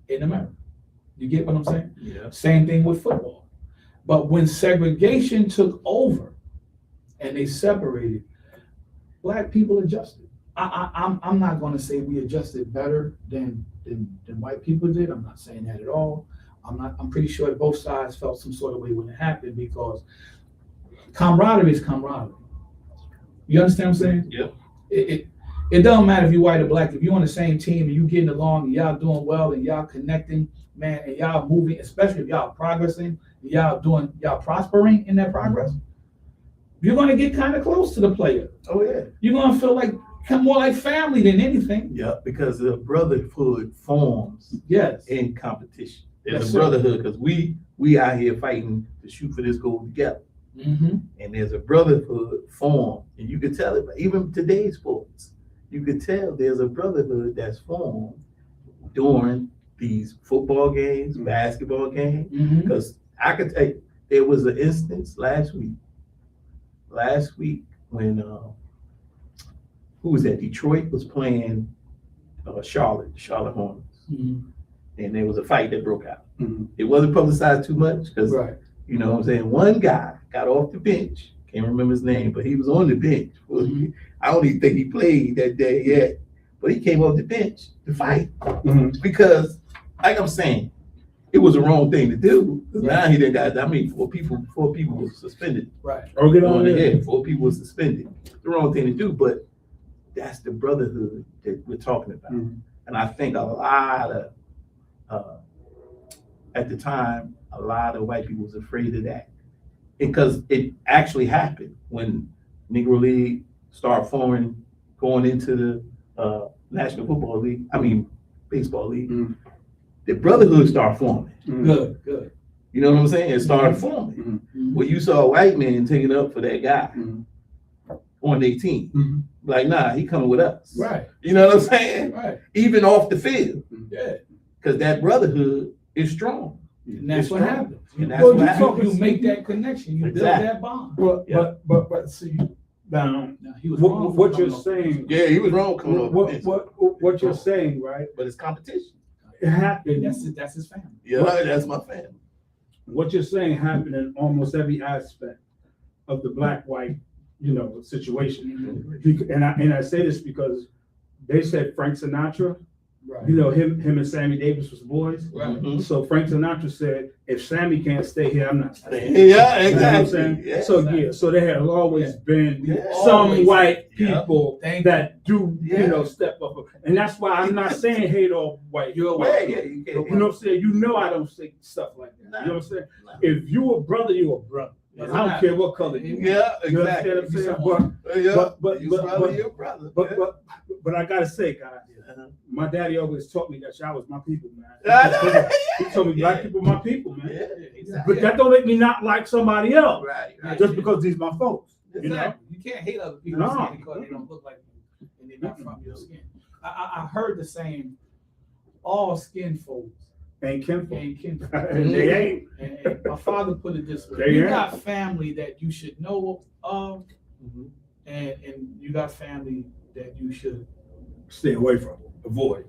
in America. You get what I'm saying? Yeah. Same thing with football. But when segregation took over and they separated, black people adjusted. I'm not going to say we adjusted better than white people did. I'm not saying that at all. I'm pretty sure that both sides felt some sort of way when it happened because camaraderie is camaraderie. You understand what I'm saying? Yeah. It doesn't matter if you're white or black. If you're on the same team and you getting along and y'all doing well and y'all connecting, man, and y'all moving, especially if y'all progressing, y'all prospering in that progress, you're gonna get kind of close to the player. Oh yeah. You're gonna feel like more like family than anything. Yeah, because the brotherhood forms Yes. in competition. There's Yes, a sir. brotherhood because we out here fighting to shoot for this goal together. Mm-hmm. And there's a brotherhood formed, and you can tell it. Even today's sports, you can tell there's a brotherhood that's formed during these football games, basketball games. Mm-hmm. Because I could tell you, there was an instance last week when who was that? Detroit was playing Charlotte Hornets, Mm-hmm. and there was a fight that broke out. Mhm. It wasn't publicized too much because Right. you know what I'm saying? One guy got off the bench. Can't remember his name, but he was on the bench. Mhm. I don't even think he played that day yet, but he came off the bench to fight Mhm. because, like I'm saying, it was the wrong thing to do. 'Cause now he done got, four people was suspended. Right. Or get on On there. the head, 4 people was suspended. The wrong thing to do, but that's the brotherhood that we're talking about. Mhm. And I think a lot of, at the time, a lot of white people was afraid of that. Because it actually happened when Negro League started forming, going into the National Football League, Baseball League. Mhm. The brotherhood started forming. Good. You know what I'm saying? It started forming. Mhm. Well, you saw a white man taking up for that guy Mhm. on their team. Mhm. Like, nah, he coming with us. Right, You know what I'm saying? right, Even off the field. yeah. Because that brotherhood is strong. And that's It's what strong. happens. And that's Well, what you happens. You make that connection, you build Exactly. that bond. But see, now, Now, he was wrong for what you're coming up. saying, Yeah, he was wrong coming over. what you're saying, right? But it's competition. It happened. That's his family. Yeah, that's my family. What you're saying happened in almost every aspect of the black-white, situation. And I say this because they said Frank Sinatra, Right. him and Sammy Davis was boys. Right. Mhm. So Frank Sinatra said, if Sammy can't stay here, I'm not staying. Yeah, You know what I'm exactly. saying? Yeah. So there had always been Yeah. some Always. white Yeah. people Thank that do, Yeah. step up. And that's why I'm not saying hate all white. You're Yeah, white. yeah, you You can't. know what I'm saying? I don't say stuff like that. You know what I'm saying? Nah. If you a brother, you a brother. Yeah. I don't care what color you are. Yeah, You exactly. understand what I'm saying? Yeah. but- You but- brother, but- your brother. But I gotta say, guys, Uh-huh. my daddy always taught me that y'all was my people, man. Yeah. He told me black people my people, man. Yeah, But exactly. that don't make me not like somebody else Right. just because these my folks. You know? Exactly. You can't hate other people's No. skin because they don't look like you and they're not from your skin. I heard the saying, all skin folks Ain't kinfolk. ain't kinfolk. And they ain't. And my father put it this way: They you ain't. got family that you should know of, Mhm. and you got family that you should. Stay away from. Avoid.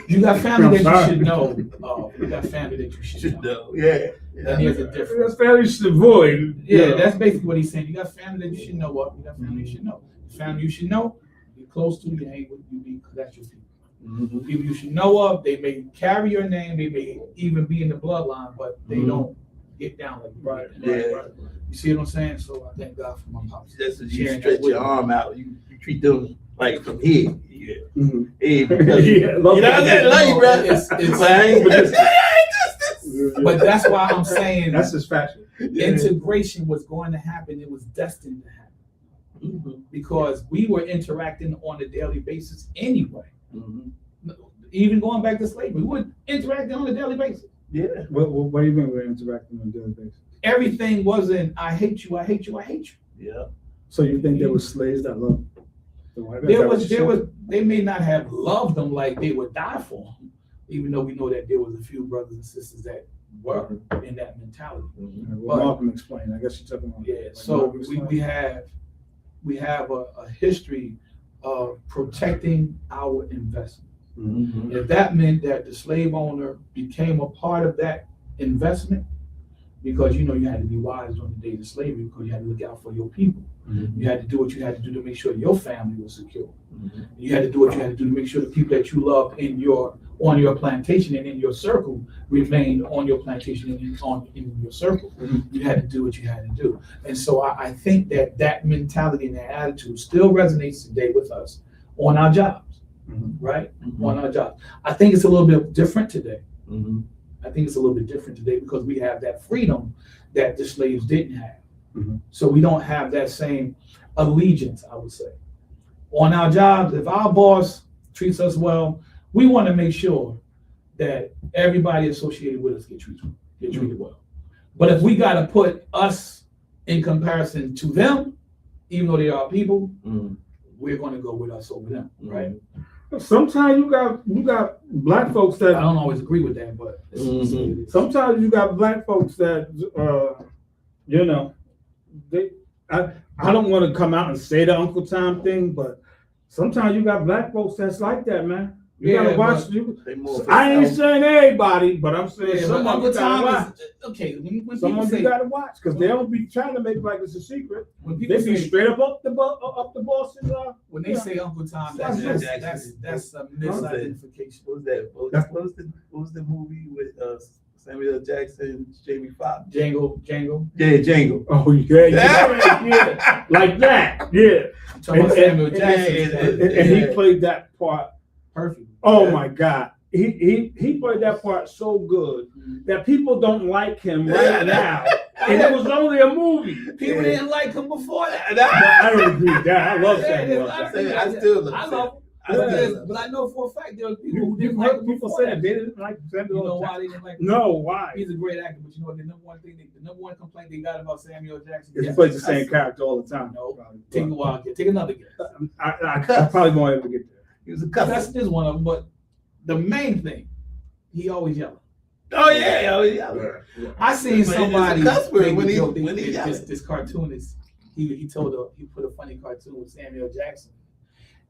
You got family that I'm you should know of. You got family that you should Should know. know. Yeah. And there's a difference. That's fairly should avoid. Yeah, that's basically what he's saying. You got family that you should know of. You got family you should know. The family you should know, you're close to, you hang with, you be, because that's your people. Mhm. People you should know of, they may carry your name, they may even be in the bloodline, but they Mhm. don't get down like you. Right, Yeah. You see what I'm saying? So I thank God for my pops. Just as you Sharing stretch that with your me. arm out, you treat them like from here. Yeah. Mhm. Hey, because Yeah, you know what I'm saying? Love you, brother. It's- But I ain't just But that's why I'm saying That's his fashion. integration was going to happen. It was destined to happen Mhm. because we were interacting on a daily basis anyway. Mhm. Even going back to slavery, we were interacting on a daily basis. Yeah. What do you mean we're interacting on a daily basis? Everything wasn't I hate you, I hate you, I hate you. Yeah. So you think there were slaves that loved the white man? There Is that what was, you there said? was, they may not have loved them like they would die for them, even though we know that there was a few brothers and sisters that were in that mentality. Mhm. Yeah, well, Malcolm explained. I guess you're talking about. Yeah, like so Malcolm we explained. have a history of protecting our investment. Mhm. If that meant that the slave owner became a part of that investment, because you had to be wise during the days of slavery, because you had to look out for your people. Mhm. You had to do what you had to do to make sure your family was secure. Mhm. You had to do what you had to do to make sure the people that you love on your plantation and in your circle remained on your plantation and in your circle. You had to do what you had to do. And so I think that mentality and that attitude still resonates today with us on our jobs, right? Mhm. On our jobs. I think it's a little bit different today. Mhm. I think it's a little bit different today because we have that freedom that the slaves didn't have. Mhm. So we don't have that same allegiance, I would say. On our jobs, if our boss treats us well, we want to make sure that everybody associated with us get treated well. But if we got to put us in comparison to them, even though they are people, Mhm. we're going to go with us over them, right? Sometimes you got black folks I that. don't always agree with that, but it's what it is. Sometimes you got black folks that, I don't want to come out and say the Uncle Tom thing, but sometimes you got black folks that's like that, man. You Yeah, gotta watch. but- They more for I ain't self. saying everybody, but I'm saying Yeah, some but of you Uncle gotta Tom watch. is okay. When Some people of you say gotta watch because they don't be trying to make like it's a secret. when people They be say straight up the boss's. when they say Uncle Tom, That's that's a misidentification. What was that? What was the movie with Samuel L. Jackson, Jamie Foxx? Django. Yeah, Django. Oh yeah, like that, yeah. I'm talking about And- Samuel and- Jackson. and- And he played that part. Perfect. Oh my God, he played that part so good that people don't like him right now. And it was only a movie. People didn't like him before that. I don't agree with that. I love Samuel Jackson. I still love I Sam. love him. I still love him. But I know for a fact there were people who You didn't like heard him people before say that they didn't like You Samuel know why Jackson. they didn't like him? No, why? He's a great actor, but you know what? The number one thing, the number one complaint they got about Samuel Jackson. He plays the same character all the time. No, take a wild guess. Take another guess. I probably won't ever get there. He was a That's cuss. just one of them. But the main thing, he always yelling. Oh yeah. I seen But somebody it's a cuss word make when the he- joke, when he this, yelling. this cartoonist, he put a funny cartoon with Samuel Jackson,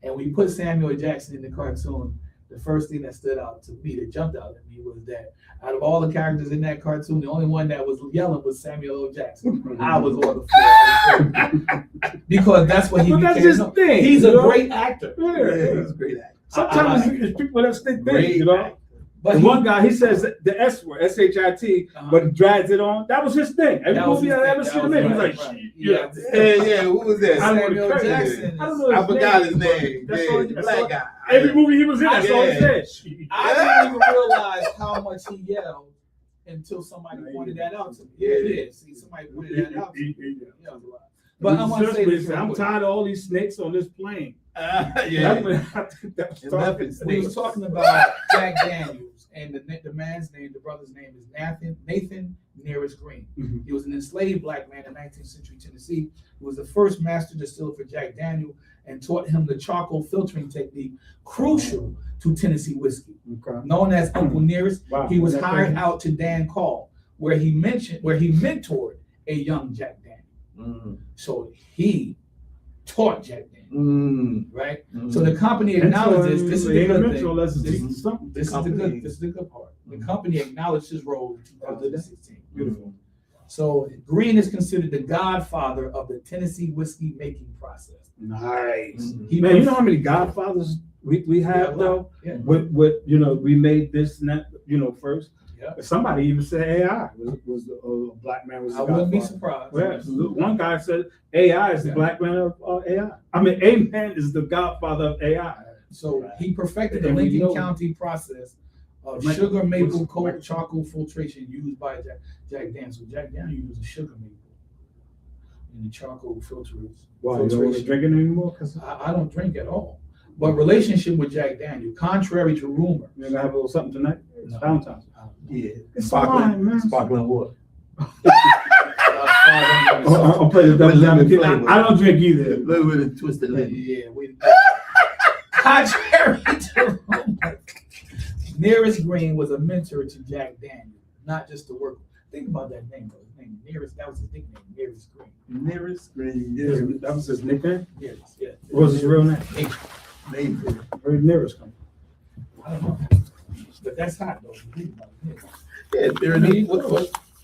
and when you put Samuel Jackson in the cartoon, the first thing that stood out to me, that jumped out at me, was that out of all the characters in that cartoon, the only one that was yelling was Samuel L. Jackson. I was on the floor because that's what he. But that's became his known. thing. He's a you know? great actor. Yeah, he was a great actor. Sometimes it's people that stick things, you know. actor. But And he- one guy, he says the S word, S-H-I-T, but he drags it on. That was his thing. Every That was movie his I thing. ever That seen him was in, he was right, like, right. yeah. Yeah, who was that? I don't know Samuel the Jackson. I don't know I his forgot name, his name. That's Yeah, all- the that's black all- guy. Every movie he was in, that's all he Yeah. said. I didn't even realize how much he yelled until somebody pointed that out to me. Yeah. See, somebody pointed that out to me. Yeah, but I'm gonna say this. real I'm quick. tired of all these snakes on this plane. Yeah. I think that was In talking. Memphis. We was talking about Jack Daniels, and the man's name, the brother's name is Nathan Nearest Green. Mhm. He was an enslaved black man in 19th century Tennessee. He was the first master distiller for Jack Daniel and taught him the charcoal filtering technique crucial to Tennessee whiskey. Okay. Known as Uncle Nearest, Wow. he was That's hired crazy. out to Dan Call, where he mentored a young Jack Daniel. Mm. So he taught Jack Daniel, Mm. right? Mm. So the company acknowledged this. This is the good thing. Let's This- do something. This is the good. This is the good part. The company acknowledged his role in 2016. Beautiful. So Green is considered the godfather of the Tennessee whiskey making process. Nice. He Man, you know how many Godfathers we Yeah, have though? yeah. With we made this and that, first. Yeah. Somebody even said AI was a black man was the I wouldn't be Godfather. surprised. Well, one guy said AI is the Yeah. black man of AI. I mean, A-Man is the godfather of AI. So he perfected the And we Lincoln know- County process of Mike- sugar maple what's- cold charcoal filtration used by Jack Daniels. So Jack Daniels used a sugar maple in the charcoal filters. Why, you don't want to drink it anymore? Because I don't drink at all. But relationship with Jack Daniel, contrary to rumor. you're going to have a little something tonight? It's No. Valentine's. Yeah. It's fine, man. Sparkling water. I'll play the devil's lemon advocate. flavor. I don't drink A either. little bit of twisted lemon. Yeah, contrary to rumor, Nearest Green was a mentor to Jack Daniel, not just to work. Think about that name, though. His name Nearest, that was his nickname, Nearest Green. Nearest green. That was his nickname? Nearest, yeah. What was his real name? Neighbor. Where did nearest come? I don't know. But that's hot, though. Think about it. Yeah,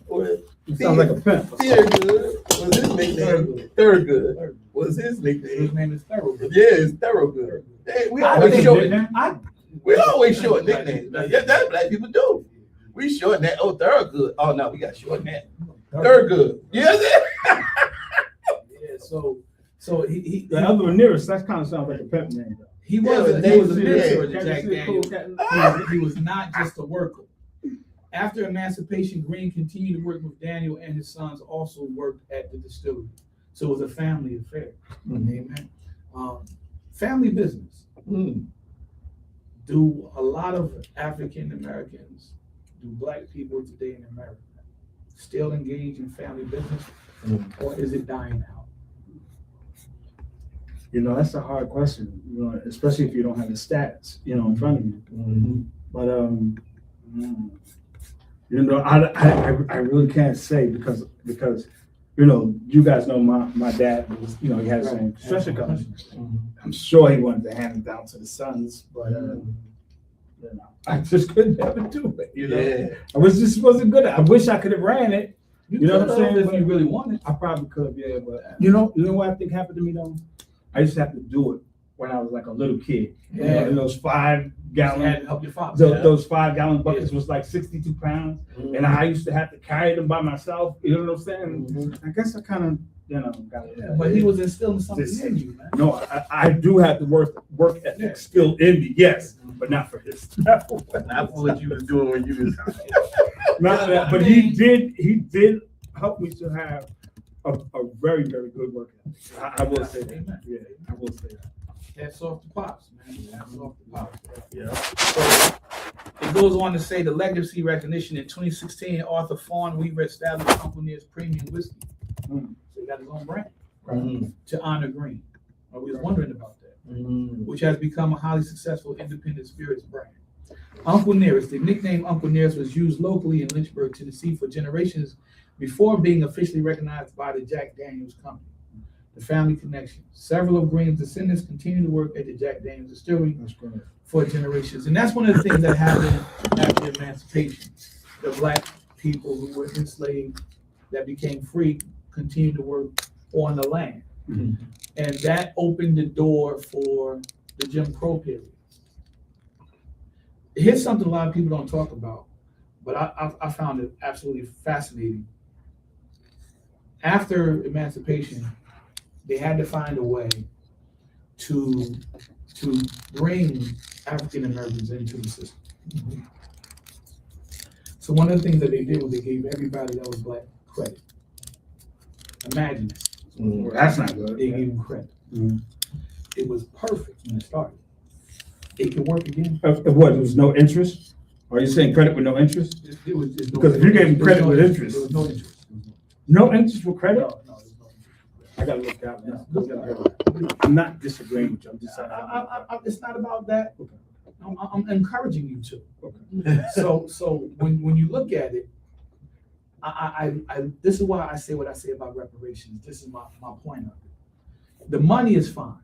what? It sounds like a pimp. Thurgood was his nickname. Thurgood Thurgood. was his His nickname. name is Thoroughgood. Yeah, it's Thurgood. Hey, we I always think short. nickname? We always short nicknames. Yeah, that's black people do. We shorten that. Oh, Thurgood. Oh no, we got shorten that. Thurgood. Yes. Yeah, so he The other one nearest, that kind of sounds like a pimp name. though. he Yeah, was a David, mentor yeah. to Jack Can't you see a cool Daniel. cat? He was not just a worker. After emancipation, Green continued to work with Daniel, and his sons also worked at the distillery. So it was a family affair. Amen. Family business. Mm. Do a lot of African Americans, do black people today in America still engage in family business, or is it dying out? That's a hard question, especially if you don't have the stats, in front of you. Mm-hmm. But I really can't say because you guys know my dad was, he had his own construction company. I'm sure he wanted to hand it down to the sons, but I just couldn't ever do it. Yeah. I wasn't good at it. I wish I could have ran it. You know what I'm saying? If you really wanted. I probably could, yeah, but you know what I think happened to me though? I used to have to do it when I was like a little kid. Yeah. And those 5 You had gallon, to help your father. those 5 gallon buckets was like 62 pounds. Mm-hmm. And I used to have to carry them by myself. You know what I'm saying? I guess I kind of, got it. Yeah, but he was instilling something This- in you, man. No, I do have the work ethic still in me. Yes, but not for his. Not for what you was doing when you was. Not for that, but he did help me to have a very, very good work ethic. I will say that. Amen. Yeah, I will say that. Hats off to Pops, man. Hats off to Pops. Yeah. So it goes on to say the legacy recognition in 2016, Arthur Fawn Weaver established Uncle Near's premium whiskey. Mm. So he got his own brand Mhm. to honor Green. We was wondering about that, Mhm. which has become a highly successful independent spirits brand. Uncle Nearest, the nickname Uncle Nearest was used locally in Lynchburg, Tennessee for generations before being officially recognized by the Jack Daniels Company. The family connection. Several of Green's descendants continue to work at the Jack Daniels Distillery That's correct. for generations. And that's one of the things that happened after emancipation. The black people who were enslaved that became free continued to work on the land. Mhm. And that opened the door for the Jim Crow period. Here's something a lot of people don't talk about, but I found it absolutely fascinating. After emancipation, they had to find a way to bring African Americans into the system. So one of the things that they did was they gave everybody that was black credit. Imagine that. Mhm. That's not good. They gave them credit. Mhm. It was perfect when it started. It could work again. Of what, there was no interest? Are you saying credit with no interest? It was, there's no- Because if you gave them there was credit no with There interest. was no interest. No interest with credit? No, there's no interest. I gotta look out now. I'm not disagreeing with you, I'm just saying. It's not about that. Okay. I'm encouraging you to. Okay. So when you look at it, this is why I say what I say about reparations. This is my point of it. The money is fine,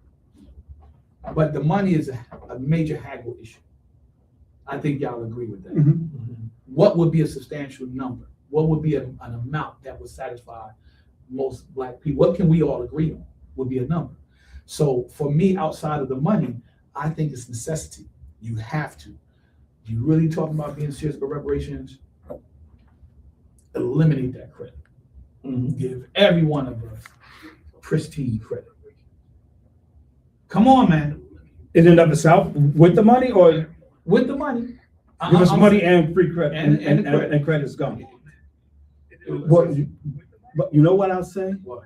but the money is a major haggle issue. I think y'all agree with that. Mhm. What would be a substantial number? What would be an amount that would satisfy most black people? What can we all agree on would be a number? So for me, outside of the money, I think it's necessity. You have to. You really talking about being serious about reparations? Eliminate that credit. Mhm. Give every one of us pristine credit. Come on, man. In and of itself, with the money or With the money. give us I'm- money and free credit And credit. and credit's gone? But you know what I'll say? What?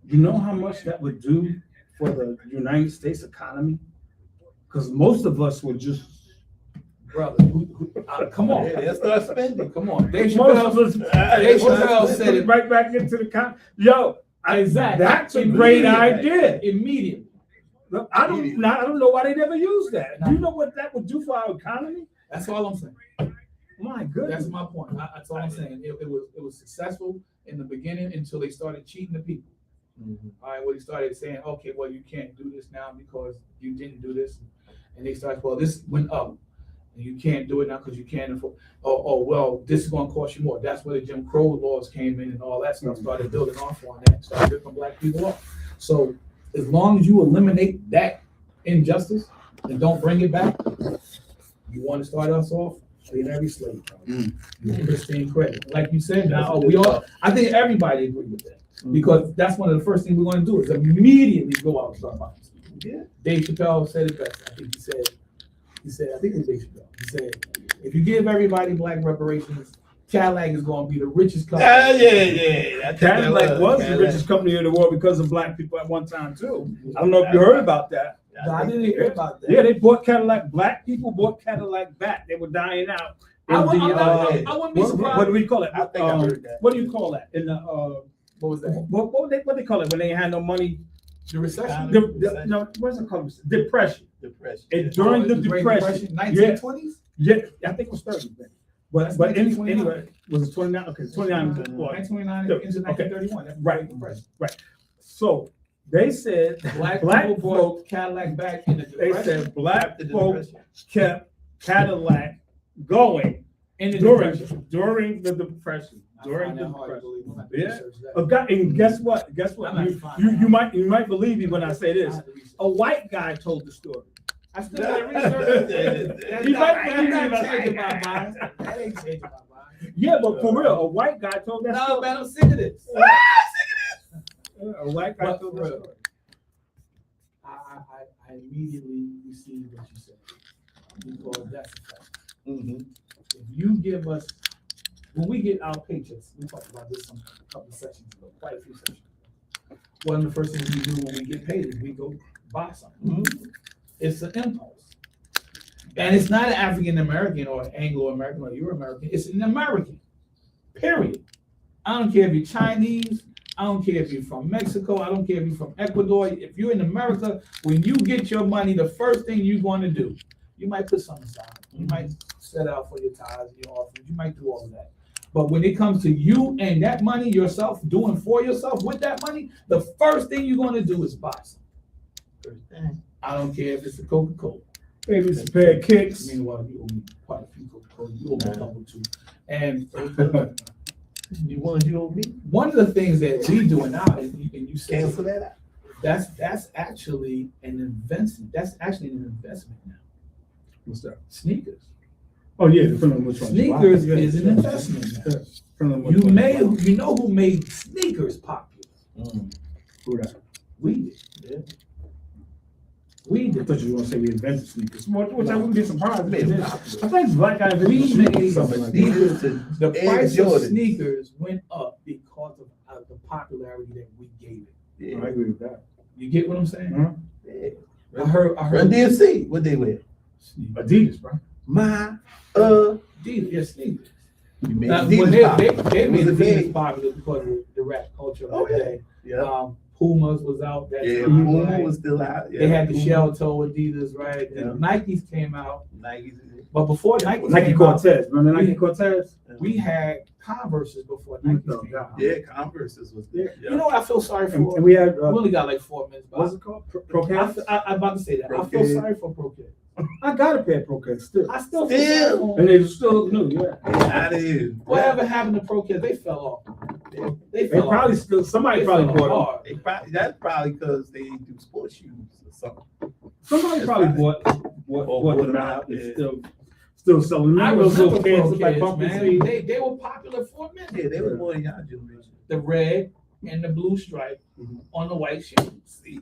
You know how much that would do for the United States economy? Because most of us would just. Brother, come on. Yeah, let's start spending. Come on. Dave Most Chappelle, of us. Dave Chappelle said it. Right back into the yo. Exactly. That's a great Immediately. idea. Immediately. Look, I don't know why they never use that. Do you know what that would do for our economy? That's all I'm saying. My That's goodness. my point. That's all I'm saying. It was successful in the beginning until they started cheating the people. Mhm. All right, well, they started saying, okay, well, you can't do this now because you didn't do this. And they started, well, this went up. And you can't do it now because you can't afford. Oh, well, this is going to cost you more. That's where the Jim Crow laws came in and all that stuff started building off on that, started ripping black people off. So as long as you eliminate that injustice and don't bring it back, you want to start us off, clean every slave. Pristine credit. Like you said, now I think everybody agree with that. Because that's one of the first things we're going to do is immediately go out and start buying. Yeah. Dave Chappelle said it best. I think I think it was Dave Chappelle. He said, if you give everybody black reparations, Cadillac is going to be the richest company. Yeah. Cadillac was the richest company in the world because of black people at one time too. I don't know if you heard about that. No, I didn't hear about that. Yeah, they bought Cadillac. Black people bought Cadillac back. They were dying out. I In wouldn't be surprised. what do we call it? I think I heard that. What do you call that? In the What was that? what they call it when they had no money? The recession? No, what's it called? Depression. Depression. And during the Oh, Great depression, 1920s? yeah, I think it was 30. That's But 1929. anyway, was it 29? Okay, 29. was what? 1929 into Okay. 1931. That's the Right. Great Depression. Right. So they said Black black people bought folk. Cadillac back in the They depression. said black After the folks depression. kept Cadillac going In the depression. during the depression. I During find the that hard to depression. believe. I'm gonna have to Yeah. research that. And guess what? I'm not fine. You might believe me when I say I this. have to research. A white guy told the story. I still gotta research. That's You not- might that's believe not me, but- changing my mind. That ain't changing my mind. Yeah, but for real, a white guy told that No, story. man, I'm sick of this. Yeah, a white guy But told for that real. story. I immediately received what you said. we call death effect. Mhm. If you give us, when we get our paychecks, we talked about this some couple of sessions ago, quite a few sessions ago. One of the first things we do when we get paid is we go buy something. Mhm. It's an impulse. And it's not an African American or Anglo American or Euro American, it's an American. Period. I don't care if you're Chinese, I don't care if you're from Mexico, I don't care if you're from Ecuador. If you're in America, when you get your money, the first thing you're going to do, you might put some aside. You might set out for your tithes, your offerings, you might do all of that. But when it comes to you and that money yourself, doing for yourself with that money, the first thing you're going to do is buy something. First thing. I don't care if it's a Coca-Cola. Maybe it's a pair of kicks. Meanwhile, you owe me quite a few Coca-Cola, you owe me a couple too. And You want you owe me? one of the things that we doing now, and you say, Cancel that out. that's actually an investment. That's actually an investment now. What's that? Sneakers. Oh, yeah, depending on which one. you buy. Sneakers Yeah, is an yeah, investment now. yeah. Depending on which You one may, buy. you know who made sneakers popular? Who that? We did. Yeah. We I did. thought you were gonna say we invented sneakers, which I wouldn't be surprised. Made if it it is. popular. I think black guys We invented made something like that. Sneakers to The Air price of Jordans. sneakers went up because of the popularity that we gave it. Yeah. I agree with that. You get what I'm saying? Huh? Yeah. I heard Run DMC, what they wear? Adidas, bro. My, These, yeah, sneakers. you made Now, Adidas when they popular. made Was it Adidas big? popular because of the rap culture Oh, of the yeah. day. Yeah, Pumas was out that yeah, time, Puma right? was still out. Yeah. They had the Puma, shell toe Adidas, right? Yeah. And Nikes came out, Nikes. but before Nike Nike came out, Cortez. Remember Nike Cortez? we had Converses before Nike No came doubt. out. Yeah, Converse's was there. You know what I feel sorry And for? we had, We only got like 4 minutes, but what's it called? Procast? I'm about to say that. I feel Procast. sorry for Procast. I got a pair of Procast still. I still feel Still? sorry for And them. they still look new, yeah. Out of here. Whatever happened to Procast, they fell off. They They fell probably off. still, somebody They probably fell bought them. hard. They probably, that's probably because they do sports shoes or something. Somebody That's probably right. bought them them out. out, It's yeah. still selling. I Remember those remember little kids with like Procast, bumpy man. seats? They were popular for a minute. Yeah, they were more than y'all generation. The red and the blue stripe Mhm. on the white shoe. See,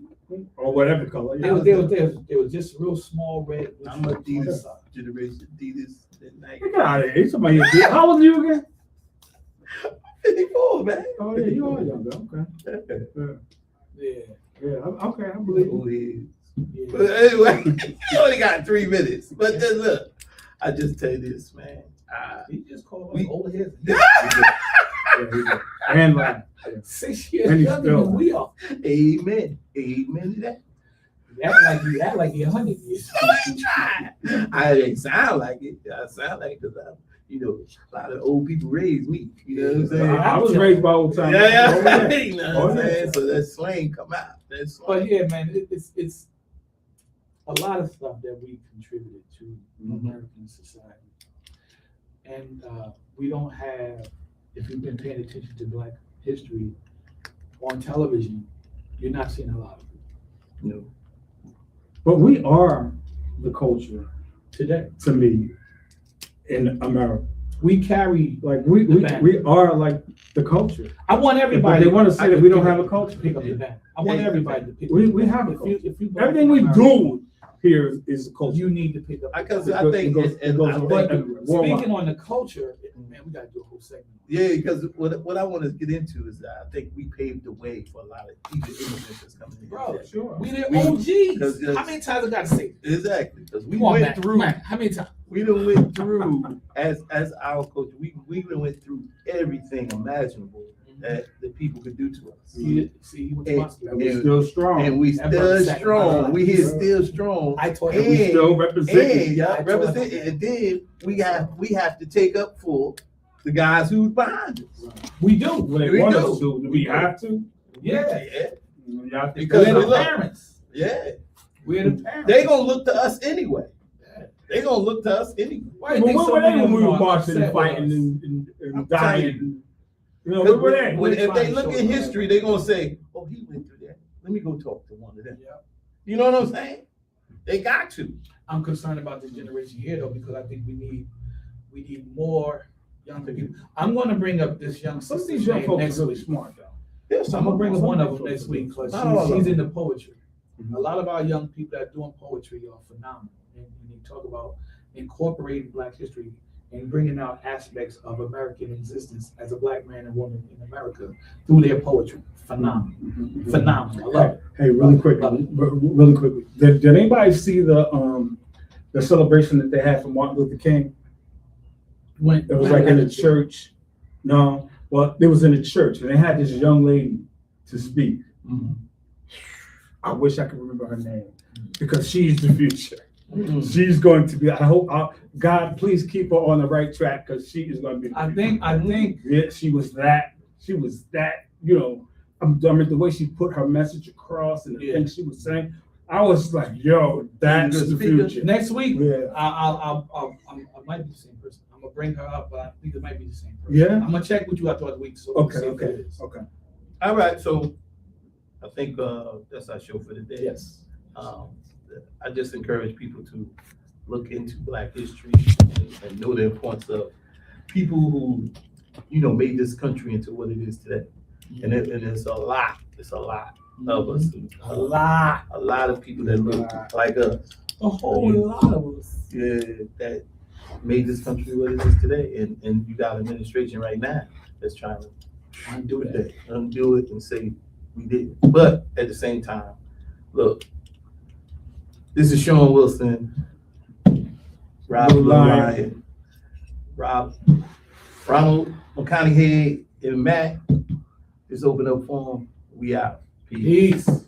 Or whatever color. They Yeah. were just real small red. blue I'm a stripes on the Adidas side. generation. Adidas and Nike. Get out of here. Somebody here. How old are you again? 54, man. Oh, yeah, you are younger. Okay. Yeah, Okay, I believe you. Who is? yeah. But anyway, you only got 3 minutes. But then look, I just tell you this, man. He just called us We- old heads. Yeah, he did. And like, 6 years And he's younger still- than we are. Amen. Amen to that. You act like you're 100 years. I didn't sound like it. I sound like it because I, a lot of old people raised me. You know what I'm saying? I was raised by old time. Yeah, Oh, yeah. yeah. You know what I'm Oh, yeah. saying? So that slang come out. That slang. But yeah, man, it's a lot of stuff that we contributed to American society. And we don't have, if you've been paying attention to Black history on television, you're not seeing a lot of it No. But we are the culture, today. to me, in America. We carry, Like, we are like the culture. I want But everybody. they want to say that we don't have a culture. Pick up the banner. I want Yeah. everybody to pick up. We the banner. have a If culture. if you Everything we do here is culture. you need to pick up. Because It I goes- think, it goes- and it goes I right think- everywhere. Speaking Worldwide. on the culture, man, we gotta do a whole segment. yeah, because what I want to get into is that I think we paved the way for a lot of even immigrants that's coming in. Bro, Sure. We the We- OGs. because- How many times I gotta say it? Exactly, because we Come on, went Matt. through. Matt, how many times? We done went through as our culture. We done went through everything imaginable that the people could do to us, See, he went to my school. And we're still strong. and we That still brother said- strong. We here Yeah. still strong. I taught And him. we still representing. And y'all I told represent, him. and then we have to take up for the guys who's behind us. We do. When they We want do. us to, do we have to? Yeah. You have to- Because We're the look, parents. yeah, We're the parents. they gonna look to us anyway. They gonna look to us anyway. Why do you Well, think where so were many they when of we them were are marching and upset with fighting us? and I'm dying? You know, where were they? When, if they trying to look show in them. history, they gonna say, "Oh, he went through that. Let me go talk to one of them." Yeah. You know what I'm saying? They got to. I'm concerned about this generation here though, because I think we need more young people. I'm gonna bring up this young Some of sister these young name folks next are really week. smart, though. There's I'm gonna bring up Some one of folks them are next week because Not all of she's them. into poetry. Mhm. A lot of our young people that are doing poetry are phenomenal. and you talk about incorporating Black history and bringing out aspects of American existence as a Black man and woman in America through their poetry. Phenomenal. Phenomenal. I love it. Hey, really quickly, really quickly. Did anybody see the celebration that they had for Martin Luther King? It was like in a church. No, well, it was in a church, and they had this young lady to speak. Mhm. I wish I could remember her name because she's the future. Mhm. She's going to be. I hope God, please keep her on the right track because she is going to be. I think Yeah, she was that. You know, I mean, the way she put her message across and the Yeah. things she was saying, I was like, "Yo, that's Good the speaker. future." next week Yeah. I might be the same person. I'm gonna bring her up, but I think it might be the same person. Yeah? I'm gonna check with you after the week. So we'll Okay. see if it Okay. is. Okay. All right, so I think that's our show for today. Yes. I just encourage people to look into Black history and know the importance of people who, made this country into what it is today. And it's a lot of us, a lot of people that look like us. A whole lot of us. Yeah, that made this country what it is today. And you got an administration right now that's trying to undo it and say we did. But at the same time, look, this is Sean Wilson, Rob Blue Lion, Ronald McConaughey, and Matt. Just open up for him. We out. Peace. Peace.